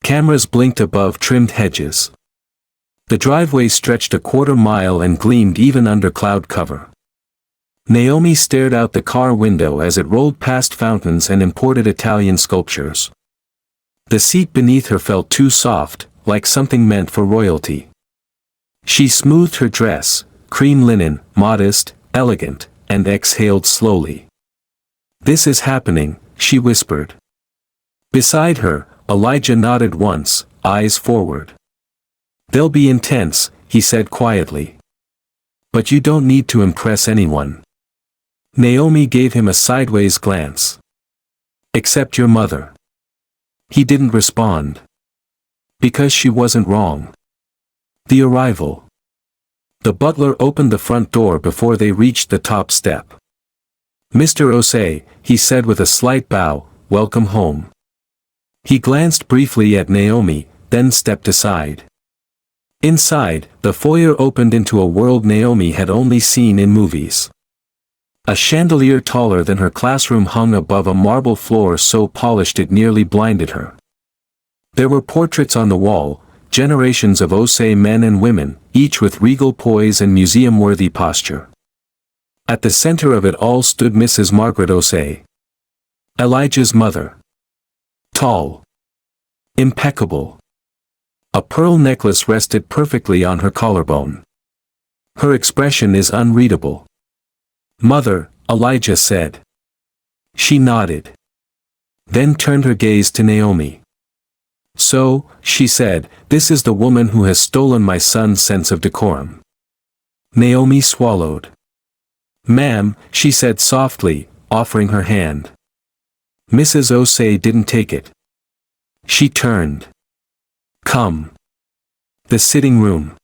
Cameras blinked above trimmed hedges. The driveway stretched a quarter mile and gleamed even under cloud cover. Naomi stared out the car window as it rolled past fountains and imported Italian sculptures. The seat beneath her felt too soft, like something meant for royalty. She smoothed her dress, cream linen, modest, elegant, and exhaled slowly. This is happening, she whispered. Beside her, Elijah nodded once, eyes forward. They'll be intense, he said quietly. But you don't need to impress anyone. Naomi gave him a sideways glance. Except your mother. He didn't respond. Because she wasn't wrong. The arrival. The butler opened the front door before they reached the top step. Mr. Osei, he said with a slight bow, welcome home. He glanced briefly at Naomi, then stepped aside. Inside, the foyer opened into a world Naomi had only seen in movies. A chandelier taller than her classroom hung above a marble floor so polished it nearly blinded her. There were portraits on the wall, generations of Osei men and women, each with regal poise and museum-worthy posture. At the center of it all stood Mrs. Margaret Osei. Elijah's mother. Tall. Impeccable. A pearl necklace rested perfectly on her collarbone. Her expression is unreadable. Mother, Elijah said. She nodded. Then turned her gaze to Naomi. So, she said, this is the woman who has stolen my son's sense of decorum. Naomi swallowed. Ma'am, she said softly, offering her hand. Mrs. Osei didn't take it. She turned. Come. The sitting room.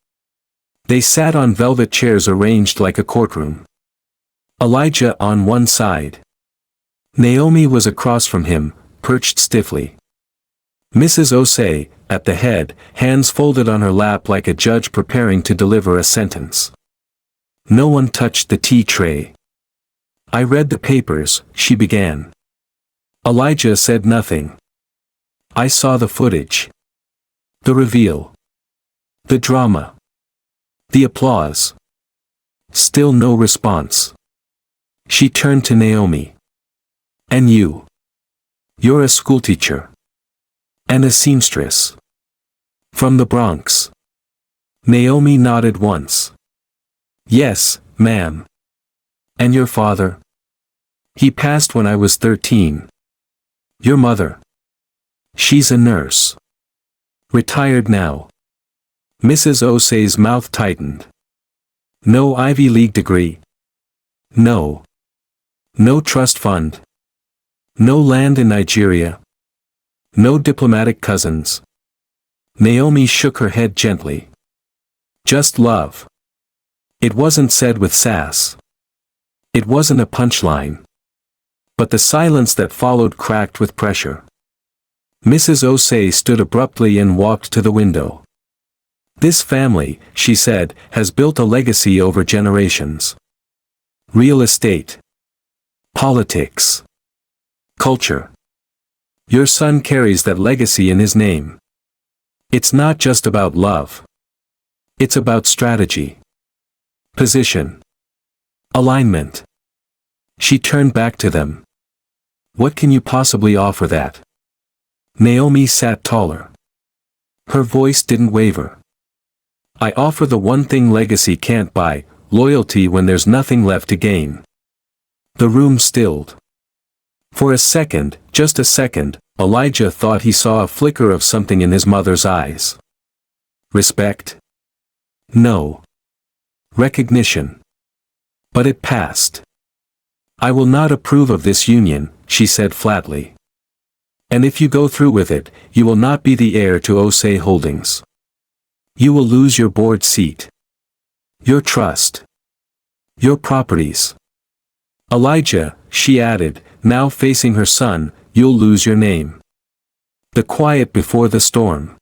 They sat on velvet chairs arranged like a courtroom. Elijah on one side. Naomi was across from him, perched stiffly. Mrs. Osei, at the head, hands folded on her lap like a judge preparing to deliver a sentence. No one touched the tea tray. I read the papers, she began. Elijah said nothing. I saw the footage. The reveal. The drama. The applause. Still no response. She turned to Naomi. And you? You're a schoolteacher. And a seamstress. From the Bronx. Naomi nodded once. Yes, ma'am. And your father? He passed when I was 13. Your mother? She's a nurse. Retired now. Mrs. Osei's mouth tightened. No Ivy League degree? No. No trust fund? No land in Nigeria? No diplomatic cousins? Naomi shook her head gently. Just love. It wasn't said with sass. It wasn't a punchline. But the silence that followed cracked with pressure. Mrs. Osei stood abruptly and walked to the window. This family, she said, has built a legacy over generations. Real estate. Politics. Culture. Your son carries that legacy in his name. It's not just about love. It's about strategy. Position. Alignment. She turned back to them. What can you possibly offer that? Naomi sat taller. Her voice didn't waver. I offer the one thing legacy can't buy, loyalty when there's nothing left to gain. The room stilled. For a second, just a second, Elijah thought he saw a flicker of something in his mother's eyes. Respect? No. Recognition. But it passed. I will not approve of this union, she said flatly. And if you go through with it, you will not be the heir to Osei Holdings. You will lose your board seat. Your trust. Your properties. Elijah, she added, now facing her son, you'll lose your name. The quiet before the storm.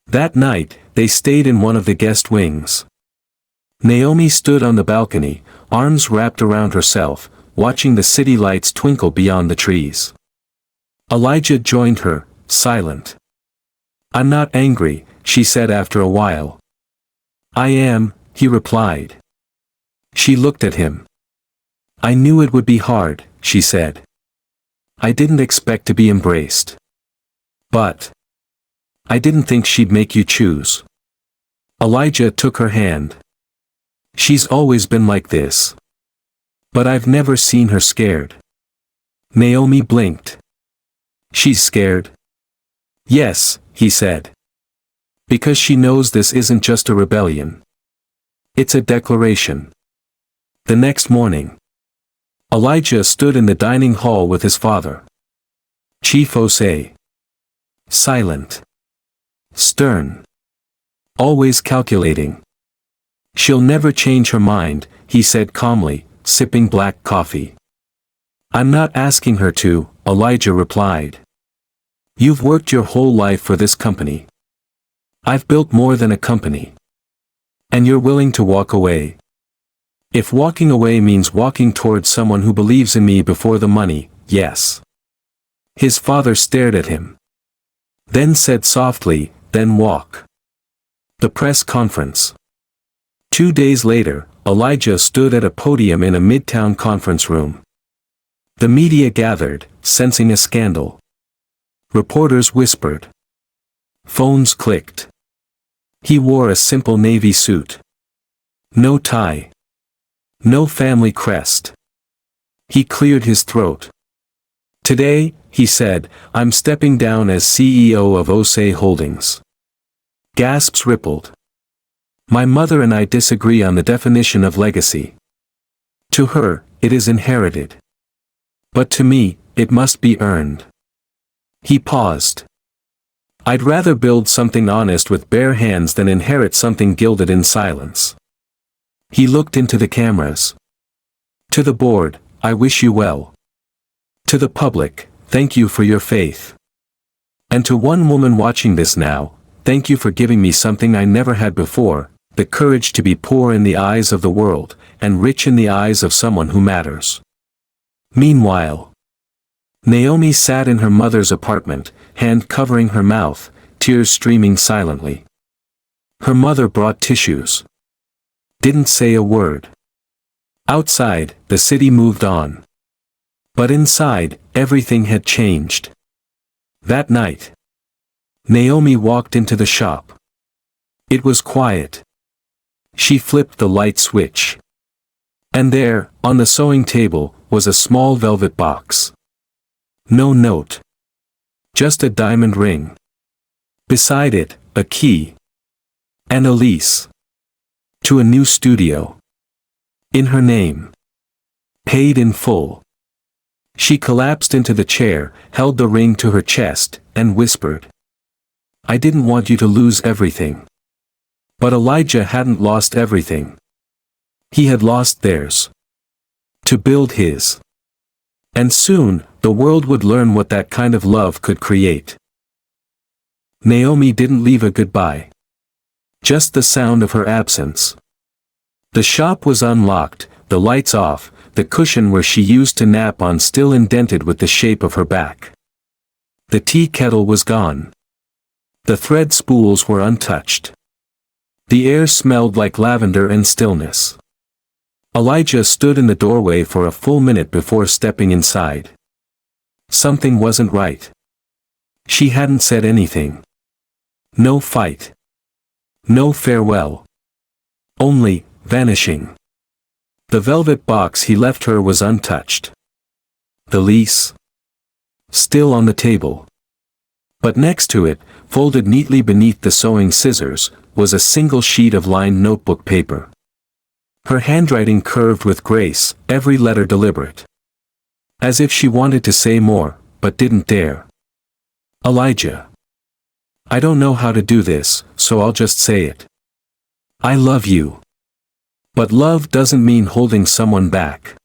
That night, they stayed in one of the guest wings. Naomi stood on the balcony, arms wrapped around herself, watching the city lights twinkle beyond the trees. Elijah joined her, silent. I'm not angry, she said after a while. I am, he replied. She looked at him. I knew it would be hard, she said. I didn't expect to be embraced. But I didn't think she'd make you choose. Elijah took her hand. She's always been like this. But I've never seen her scared. Naomi blinked. She's scared? Yes, he said. Because she knows this isn't just a rebellion. It's a declaration. The next morning, Elijah stood in the dining hall with his father. Chief Osei. Silent. Stern. Always calculating. She'll never change her mind, he said calmly, sipping black coffee. I'm not asking her to, Elijah replied. You've worked your whole life for this company. I've built more than a company. And you're willing to walk away. If walking away means walking towards someone who believes in me before the money, yes. His father stared at him. Then said softly, then walk. The press conference. 2 days later, Elijah stood at a podium in a midtown conference room. The media gathered, sensing a scandal. Reporters whispered. Phones clicked. He wore a simple navy suit. No tie. No family crest. He cleared his throat. Today, he said, I'm stepping down as CEO of Osei Holdings. Gasps rippled. My mother and I disagree on the definition of legacy. To her, it is inherited. But to me, it must be earned. He paused. I'd rather build something honest with bare hands than inherit something gilded in silence. He looked into the cameras. To the board, I wish you well. To the public, thank you for your faith. And to one woman watching this now, thank you for giving me something I never had before, the courage to be poor in the eyes of the world, and rich in the eyes of someone who matters. Meanwhile, Naomi sat in her mother's apartment, hand covering her mouth, tears streaming silently. Her mother brought tissues. Didn't say a word. Outside, the city moved on. But inside, everything had changed. That night, Naomi walked into the shop. It was quiet. She flipped the light switch. And there, on the sewing table, was a small velvet box. No note. Just a diamond ring. Beside it, a key. And a lease. To a new studio. In her name. Paid in full. She collapsed into the chair, held the ring to her chest, and whispered. I didn't want you to lose everything. But Elijah hadn't lost everything. He had lost theirs. To build his. And soon, the world would learn what that kind of love could create. Naomi didn't leave a goodbye. Just the sound of her absence. The shop was unlocked, the lights off, the cushion where she used to nap on still indented with the shape of her back. The tea kettle was gone. The thread spools were untouched. The air smelled like lavender and stillness. Elijah stood in the doorway for a full minute before stepping inside. Something wasn't right. She hadn't said anything. No fight. No farewell. Only, vanishing. The velvet box he left her was untouched. The lease? Still on the table. But next to it, folded neatly beneath the sewing scissors, was a single sheet of lined notebook paper. Her handwriting curved with grace, every letter deliberate. As if she wanted to say more, but didn't dare. Elijah. I don't know how to do this, so I'll just say it. I love you. But love doesn't mean holding someone back.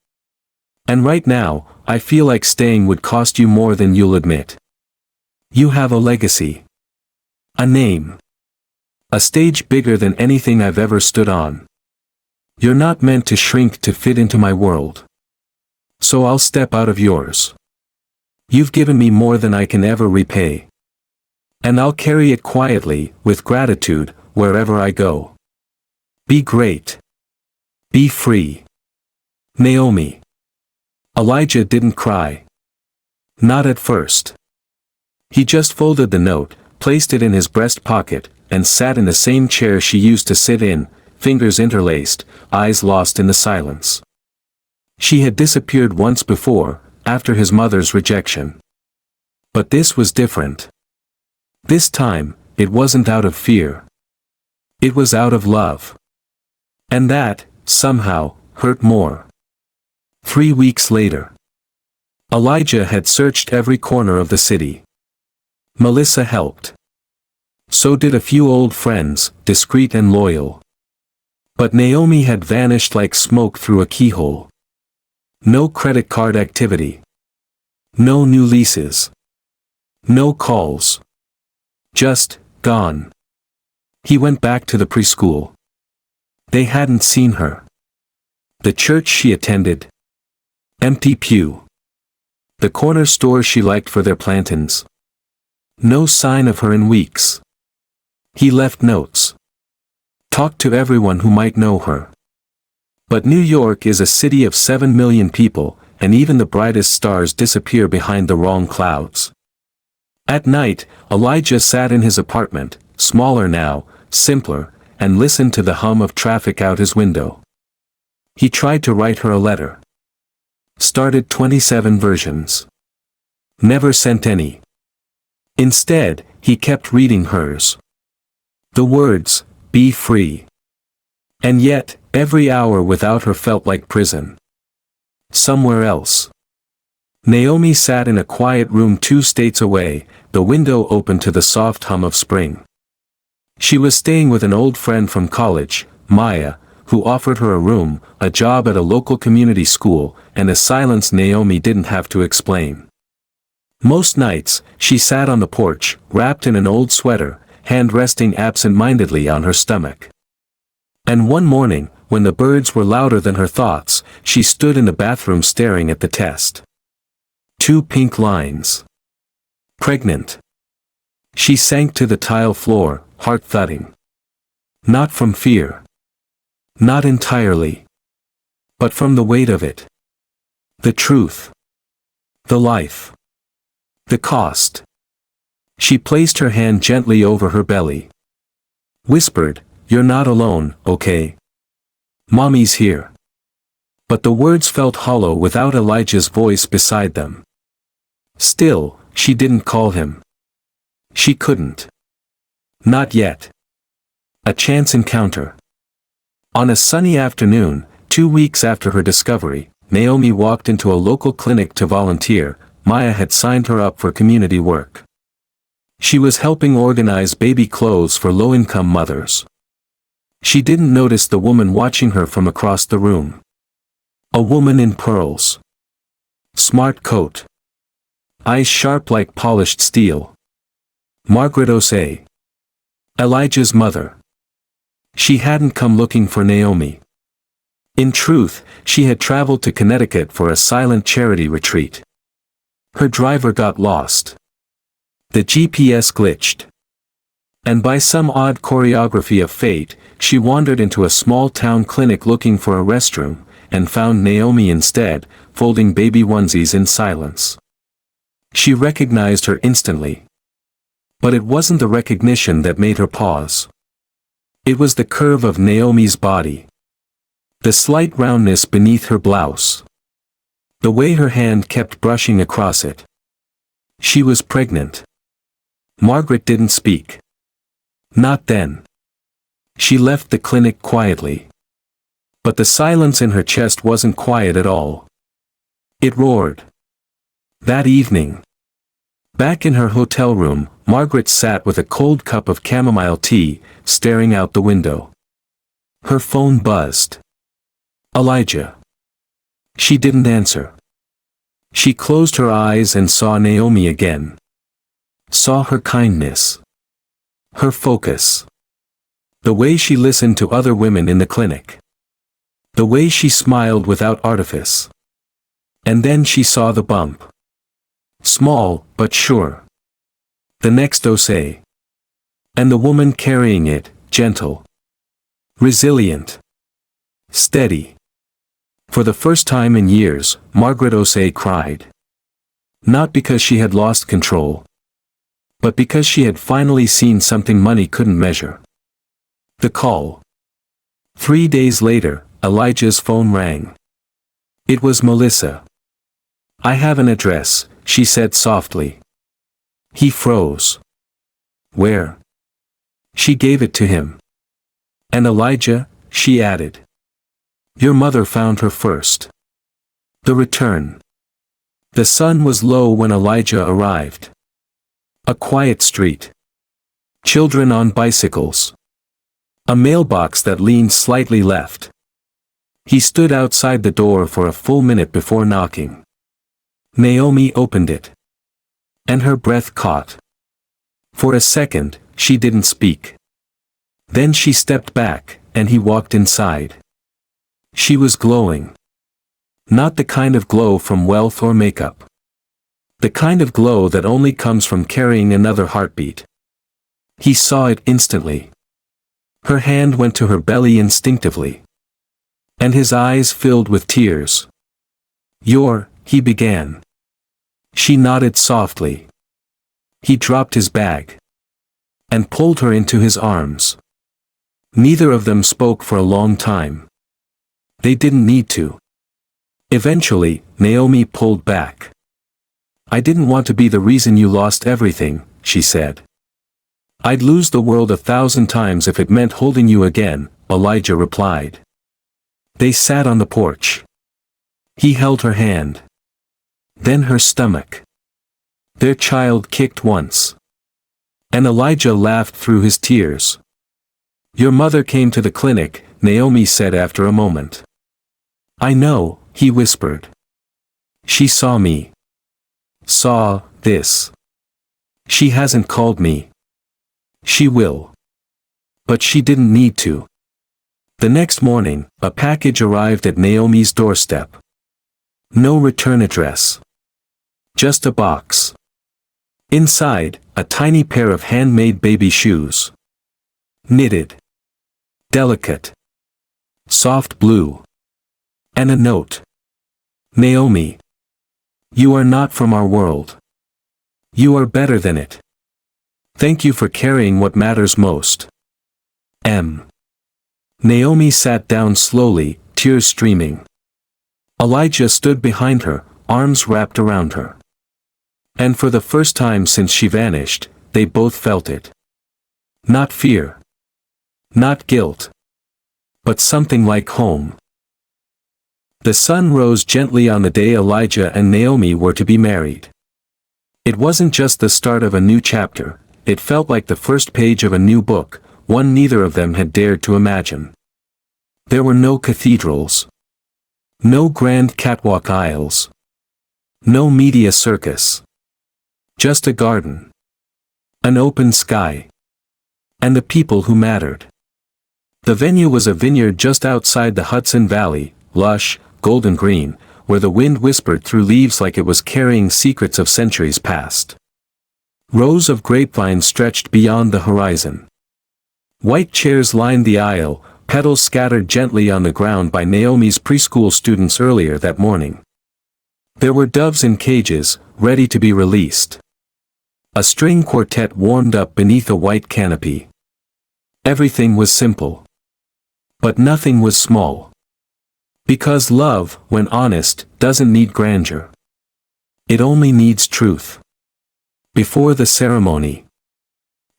And right now, I feel like staying would cost you more than you'll admit. You have a legacy. A name. A stage bigger than anything I've ever stood on. You're not meant to shrink to fit into my world. So I'll step out of yours. You've given me more than I can ever repay. And I'll carry it quietly, with gratitude, wherever I go. Be great. Be free. Naomi. Elijah didn't cry. Not at first. He just folded the note, placed it in his breast pocket, and sat in the same chair she used to sit in, fingers interlaced, eyes lost in the silence. She had disappeared once before, after his mother's rejection. But this was different. This time, it wasn't out of fear. It was out of love. And that, somehow, hurt more. 3 weeks later. Elijah had searched every corner of the city. Melissa helped. So did a few old friends, discreet and loyal. But Naomi had vanished like smoke through a keyhole. No credit card activity. No new leases. No calls. Just, gone. He went back to the preschool. They hadn't seen her. The church she attended. Empty pew. The corner store she liked for their plantains. No sign of her in weeks. He left notes. Talked to everyone who might know her. But New York is a city of 7 million people, and even the brightest stars disappear behind the wrong clouds. At night, Elijah sat in his apartment, smaller now, simpler, and listened to the hum of traffic out his window. He tried to write her a letter. Started 27 versions. Never sent any. Instead, he kept reading hers. The words, "Be free." And yet, every hour without her felt like prison. Somewhere else. Naomi sat in a quiet room 2 states away, the window open to the soft hum of spring. She was staying with an old friend from college, Maya, who offered her a room, a job at a local community school, and a silence Naomi didn't have to explain. Most nights, she sat on the porch, wrapped in an old sweater, hand resting absent-mindedly on her stomach. And one morning, when the birds were louder than her thoughts, she stood in the bathroom staring at the test. 2 pink lines. Pregnant. She sank to the tile floor, heart thudding. Not from fear. Not entirely. But from the weight of it. The truth. The life. The cost. She placed her hand gently over her belly. Whispered, "You're not alone, okay? Mommy's here." But the words felt hollow without Elijah's voice beside them. Still, she didn't call him. She couldn't. Not yet. A chance encounter. On a sunny afternoon, 2 weeks after her discovery, Naomi walked into a local clinic to volunteer. Maya had signed her up for community work. She was helping organize baby clothes for low-income mothers. She didn't notice the woman watching her from across the room. A woman in pearls. Smart coat. Eyes sharp like polished steel. Margaret Osei. Elijah's mother. She hadn't come looking for Naomi. In truth, she had traveled to Connecticut for a silent charity retreat. Her driver got lost. The GPS glitched. And by some odd choreography of fate, she wandered into a small-town clinic looking for a restroom, and found Naomi instead, folding baby onesies in silence. She recognized her instantly. But it wasn't the recognition that made her pause. It was the curve of Naomi's body. The slight roundness beneath her blouse. The way her hand kept brushing across it. She was pregnant. Margaret didn't speak. Not then. She left the clinic quietly. But the silence in her chest wasn't quiet at all. It roared. That evening, back in her hotel room, Margaret sat with a cold cup of chamomile tea, staring out the window. Her phone buzzed. Elijah. She didn't answer. She closed her eyes and saw Naomi again. Saw her kindness. Her focus. The way she listened to other women in the clinic. The way she smiled without artifice. And then she saw the bump. Small, but sure. The next Osei. And the woman carrying it, gentle. Resilient. Steady. For the first time in years, Margaret Osei cried. Not because she had lost control. But because she had finally seen something money couldn't measure. The call. 3 days later, Elijah's phone rang. It was Melissa. I have an address, she said softly. He froze. Where? She gave it to him. And Elijah, she added. Your mother found her first. The return. The sun was low when Elijah arrived. A quiet street. Children on bicycles. A mailbox that leaned slightly left. He stood outside the door for a full minute before knocking. Naomi opened it. And her breath caught. For a second, she didn't speak. Then she stepped back, and he walked inside. She was glowing. Not the kind of glow from wealth or makeup. The kind of glow that only comes from carrying another heartbeat. He saw it instantly. Her hand went to her belly instinctively. And his eyes filled with tears. He began. She nodded softly. He dropped his bag. And pulled her into his arms. Neither of them spoke for a long time. They didn't need to. Eventually, Naomi pulled back. I didn't want to be the reason you lost everything, she said. I'd lose the world 1,000 times if it meant holding you again, Elijah replied. They sat on the porch. He held her hand. Then her stomach. Their child kicked once. And Elijah laughed through his tears. Your mother came to the clinic, Naomi said after a moment. I know, he whispered. She saw me. Saw this. She hasn't called me. She will. But she didn't need to. The next morning, a package arrived at Naomi's doorstep. No return address. Just a box. Inside, a tiny pair of handmade baby shoes. Knitted. Delicate. Soft blue. And a note. Naomi. You are not from our world. You are better than it. Thank you for carrying what matters most. M. Naomi sat down slowly, tears streaming. Elijah stood behind her, arms wrapped around her. And for the first time since she vanished, they both felt it. Not fear. Not guilt. But something like home. The sun rose gently on the day Elijah and Naomi were to be married. It wasn't just the start of a new chapter, it felt like the first page of a new book, one neither of them had dared to imagine. There were no cathedrals. No grand catwalk aisles. No media circus. Just a garden. An open sky. And the people who mattered. The venue was a vineyard just outside the Hudson Valley, lush, golden green, where the wind whispered through leaves like it was carrying secrets of centuries past. Rows of grapevines stretched beyond the horizon. White chairs lined the aisle, petals scattered gently on the ground by Naomi's preschool students earlier that morning. There were doves in cages, ready to be released. A string quartet warmed up beneath a white canopy. Everything was simple. But nothing was small. Because love, when honest, doesn't need grandeur. It only needs truth. Before the ceremony,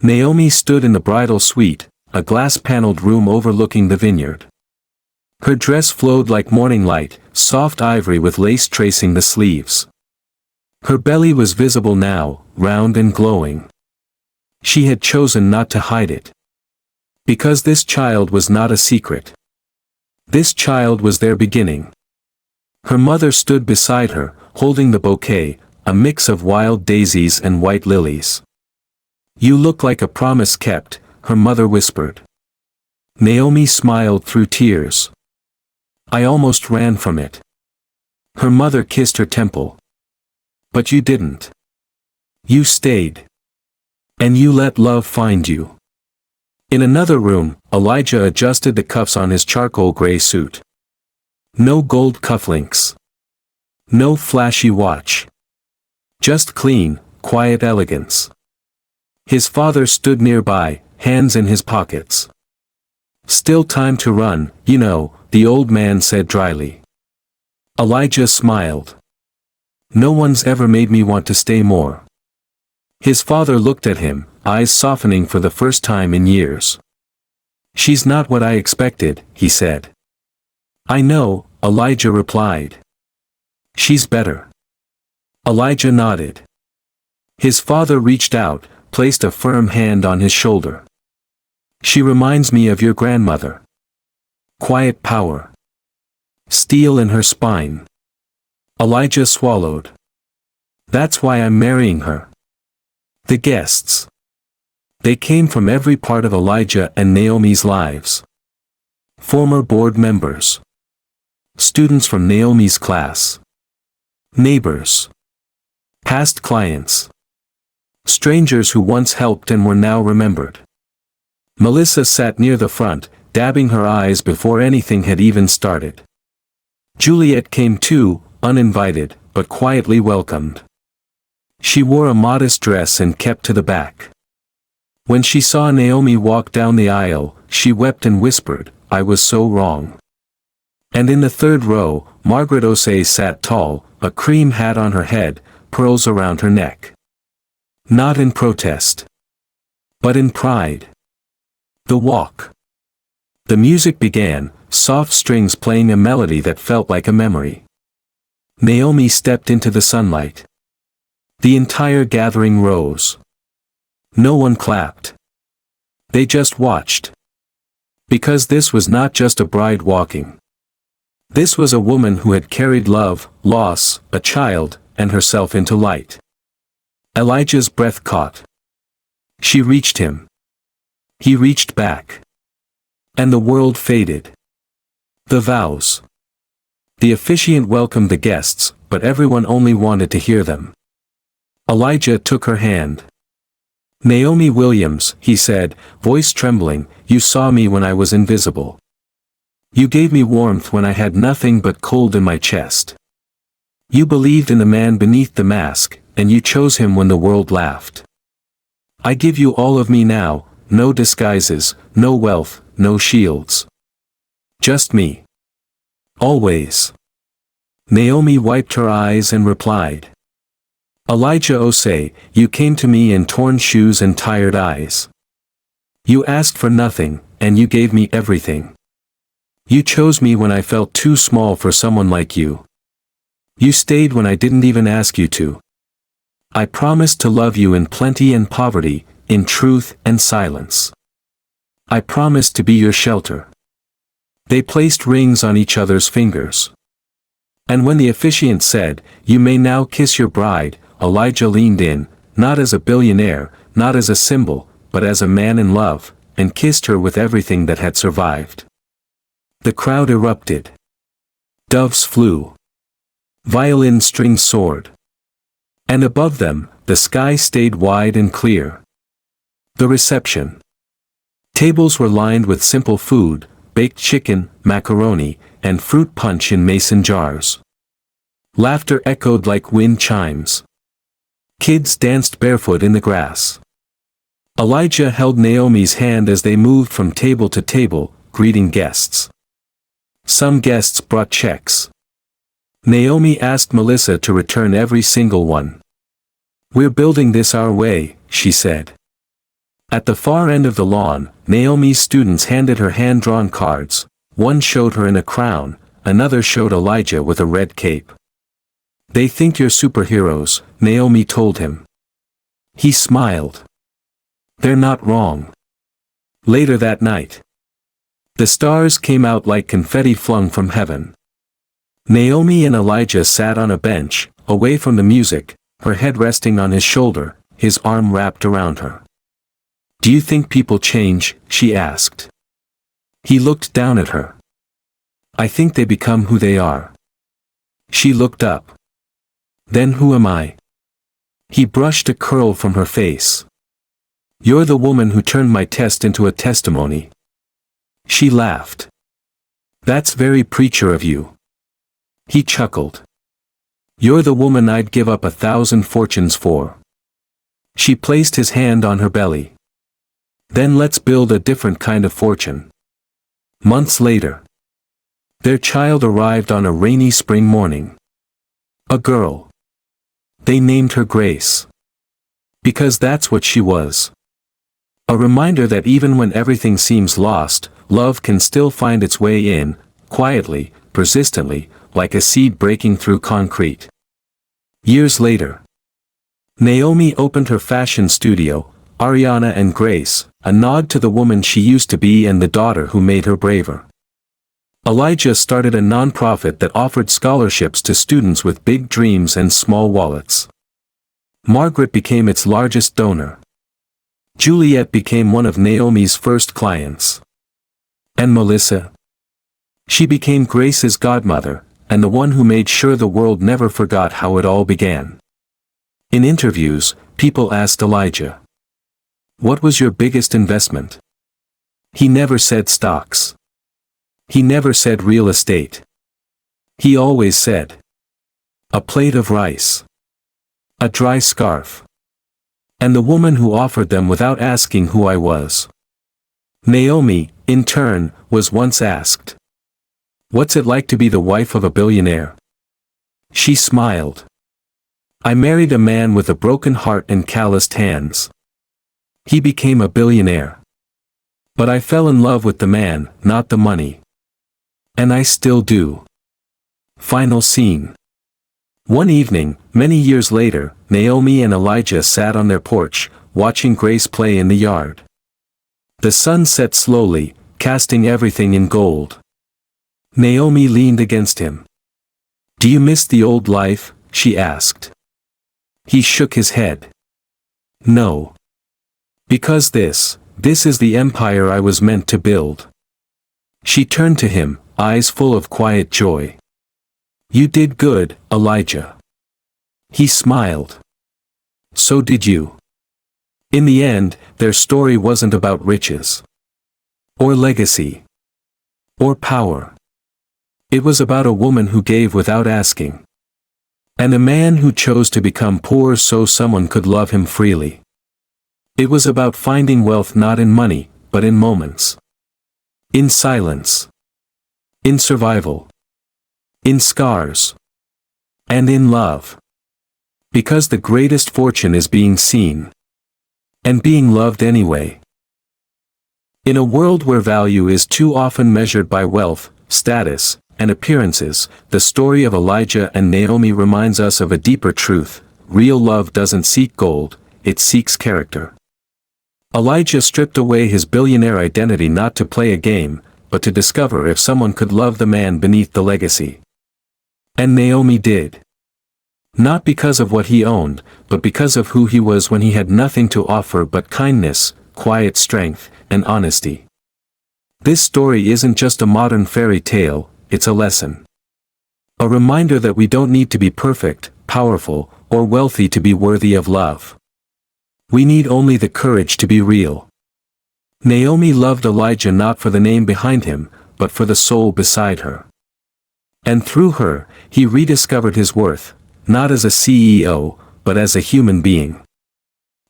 Naomi stood in the bridal suite, a glass-paneled room overlooking the vineyard. Her dress flowed like morning light, soft ivory with lace tracing the sleeves. Her belly was visible now, round and glowing. She had chosen not to hide it. Because this child was not a secret. This child was their beginning. Her mother stood beside her, holding the bouquet, a mix of wild daisies and white lilies. "You look like a promise kept," her mother whispered. Naomi smiled through tears. "I almost ran from it." Her mother kissed her temple. "But you didn't. You stayed. And you let love find you." In another room, Elijah adjusted the cuffs on his charcoal gray suit. No gold cufflinks. No flashy watch. Just clean, quiet elegance. His father stood nearby, hands in his pockets. "Still time to run, you know," the old man said dryly. Elijah smiled. "No one's ever made me want to stay more." His father looked at him, eyes softening for the first time in years. "She's not what I expected," he said. "I know," Elijah replied. "She's better." Elijah nodded. His father reached out, placed a firm hand on his shoulder. "She reminds me of your grandmother. Quiet power. Steel in her spine." Elijah swallowed. "That's why I'm marrying her." The guests. They came from every part of Elijah and Naomi's lives. Former board members. Students from Naomi's class. Neighbors. Past clients. Strangers who once helped and were now remembered. Melissa sat near the front, dabbing her eyes before anything had even started. Juliet came too, uninvited, but quietly welcomed. She wore a modest dress and kept to the back. When she saw Naomi walk down the aisle, she wept and whispered, "I was so wrong." And in the third row, Margaret Osei sat tall, a cream hat on her head, pearls around her neck. Not in protest. But in pride. The walk. The music began, soft strings playing a melody that felt like a memory. Naomi stepped into the sunlight. The entire gathering rose. No one clapped. They just watched. Because this was not just a bride walking. This was a woman who had carried love, loss, a child, and herself into light. Elijah's breath caught. She reached him. He reached back. And the world faded. The vows. The officiant welcomed the guests, but everyone only wanted to hear them. Elijah took her hand. "Naomi Williams," he said, voice trembling, "you saw me when I was invisible. You gave me warmth when I had nothing but cold in my chest. You believed in the man beneath the mask, and you chose him when the world laughed. I give you all of me now, no disguises, no wealth, no shields. Just me. Always." Naomi wiped her eyes and replied. "Elijah Osei, you came to me in torn shoes and tired eyes. You asked for nothing, and you gave me everything. You chose me when I felt too small for someone like you. You stayed when I didn't even ask you to. I promised to love you in plenty and poverty, in truth and silence. I promised to be your shelter." They placed rings on each other's fingers. And when the officiant said, "You may now kiss your bride," Elijah leaned in, not as a billionaire, not as a symbol, but as a man in love, and kissed her with everything that had survived. The crowd erupted. Doves flew. Violin strings soared. And above them, the sky stayed wide and clear. The reception. Tables were lined with simple food, baked chicken, macaroni, and fruit punch in mason jars. Laughter echoed like wind chimes. Kids danced barefoot in the grass. Elijah held Naomi's hand as they moved from table to table, greeting guests. Some guests brought checks. Naomi asked Melissa to return every single one. "We're building this our way," she said. At the far end of the lawn, Naomi's students handed her hand-drawn cards. One showed her in a crown, another showed Elijah with a red cape. "They think you're superheroes," Naomi told him. He smiled. "They're not wrong." Later that night, the stars came out like confetti flung from heaven. Naomi and Elijah sat on a bench, away from the music, her head resting on his shoulder, his arm wrapped around her. "Do you think people change?" she asked. He looked down at her. "I think they become who they are." She looked up. "Then who am I?" He brushed a curl from her face. "You're the woman who turned my test into a testimony." She laughed. "That's very preacher of you." He chuckled. "You're the woman I'd give up 1,000 fortunes for." She placed his hand on her belly. "Then let's build a different kind of fortune." Months later, their child arrived on a rainy spring morning. A girl. They named her Grace. Because that's what she was. A reminder that even when everything seems lost, love can still find its way in, quietly, persistently, like a seed breaking through concrete. Years later, Naomi opened her fashion studio, Ariana and Grace, a nod to the woman she used to be and the daughter who made her braver. Elijah started a nonprofit that offered scholarships to students with big dreams and small wallets. Margaret became its largest donor. Juliet became one of Naomi's first clients. And Melissa? She became Grace's godmother, and the one who made sure the world never forgot how it all began. In interviews, people asked Elijah, "What was your biggest investment?" He never said stocks. He never said real estate. He always said, "A plate of rice. A dry scarf. And the woman who offered them without asking who I was." Naomi, in turn, was once asked, "What's it like to be the wife of a billionaire?" She smiled. "I married a man with a broken heart and calloused hands. He became a billionaire. But I fell in love with the man, not the money. And I still do." Final scene. One evening, many years later, Naomi and Elijah sat on their porch, watching Grace play in the yard. The sun set slowly, casting everything in gold. Naomi leaned against him. "Do you miss the old life?" she asked. He shook his head. "No. Because this is the empire I was meant to build." She turned to him, eyes full of quiet joy. "You did good, Elijah." He smiled. "So did you." In the end, their story wasn't about riches. Or legacy. Or power. It was about a woman who gave without asking. And a man who chose to become poor so someone could love him freely. It was about finding wealth not in money, but in moments. In silence. In survival. In scars. And in love. Because the greatest fortune is being seen. And being loved anyway. In a world where value is too often measured by wealth, status, and appearances, the story of Elijah and Naomi reminds us of a deeper truth: real love doesn't seek gold, it seeks character. Elijah stripped away his billionaire identity not to play a game, but to discover if someone could love the man beneath the legacy. And Naomi did. Not because of what he owned, but because of who he was when he had nothing to offer but kindness, quiet strength, and honesty. This story isn't just a modern fairy tale, it's a lesson. A reminder that we don't need to be perfect, powerful, or wealthy to be worthy of love. We need only the courage to be real. Naomi loved Elijah not for the name behind him, but for the soul beside her. And through her, he rediscovered his worth, not as a CEO, but as a human being.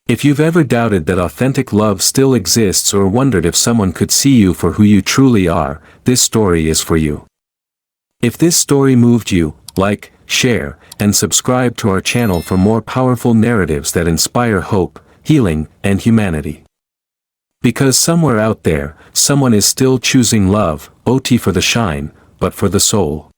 If you've ever doubted that authentic love still exists or wondered if someone could see you for who you truly are, this story is for you. If this story moved you, like, share, and subscribe to our channel for more powerful narratives that inspire hope, healing, and humanity. Because somewhere out there, someone is still choosing love, OT for the shine, but for the soul.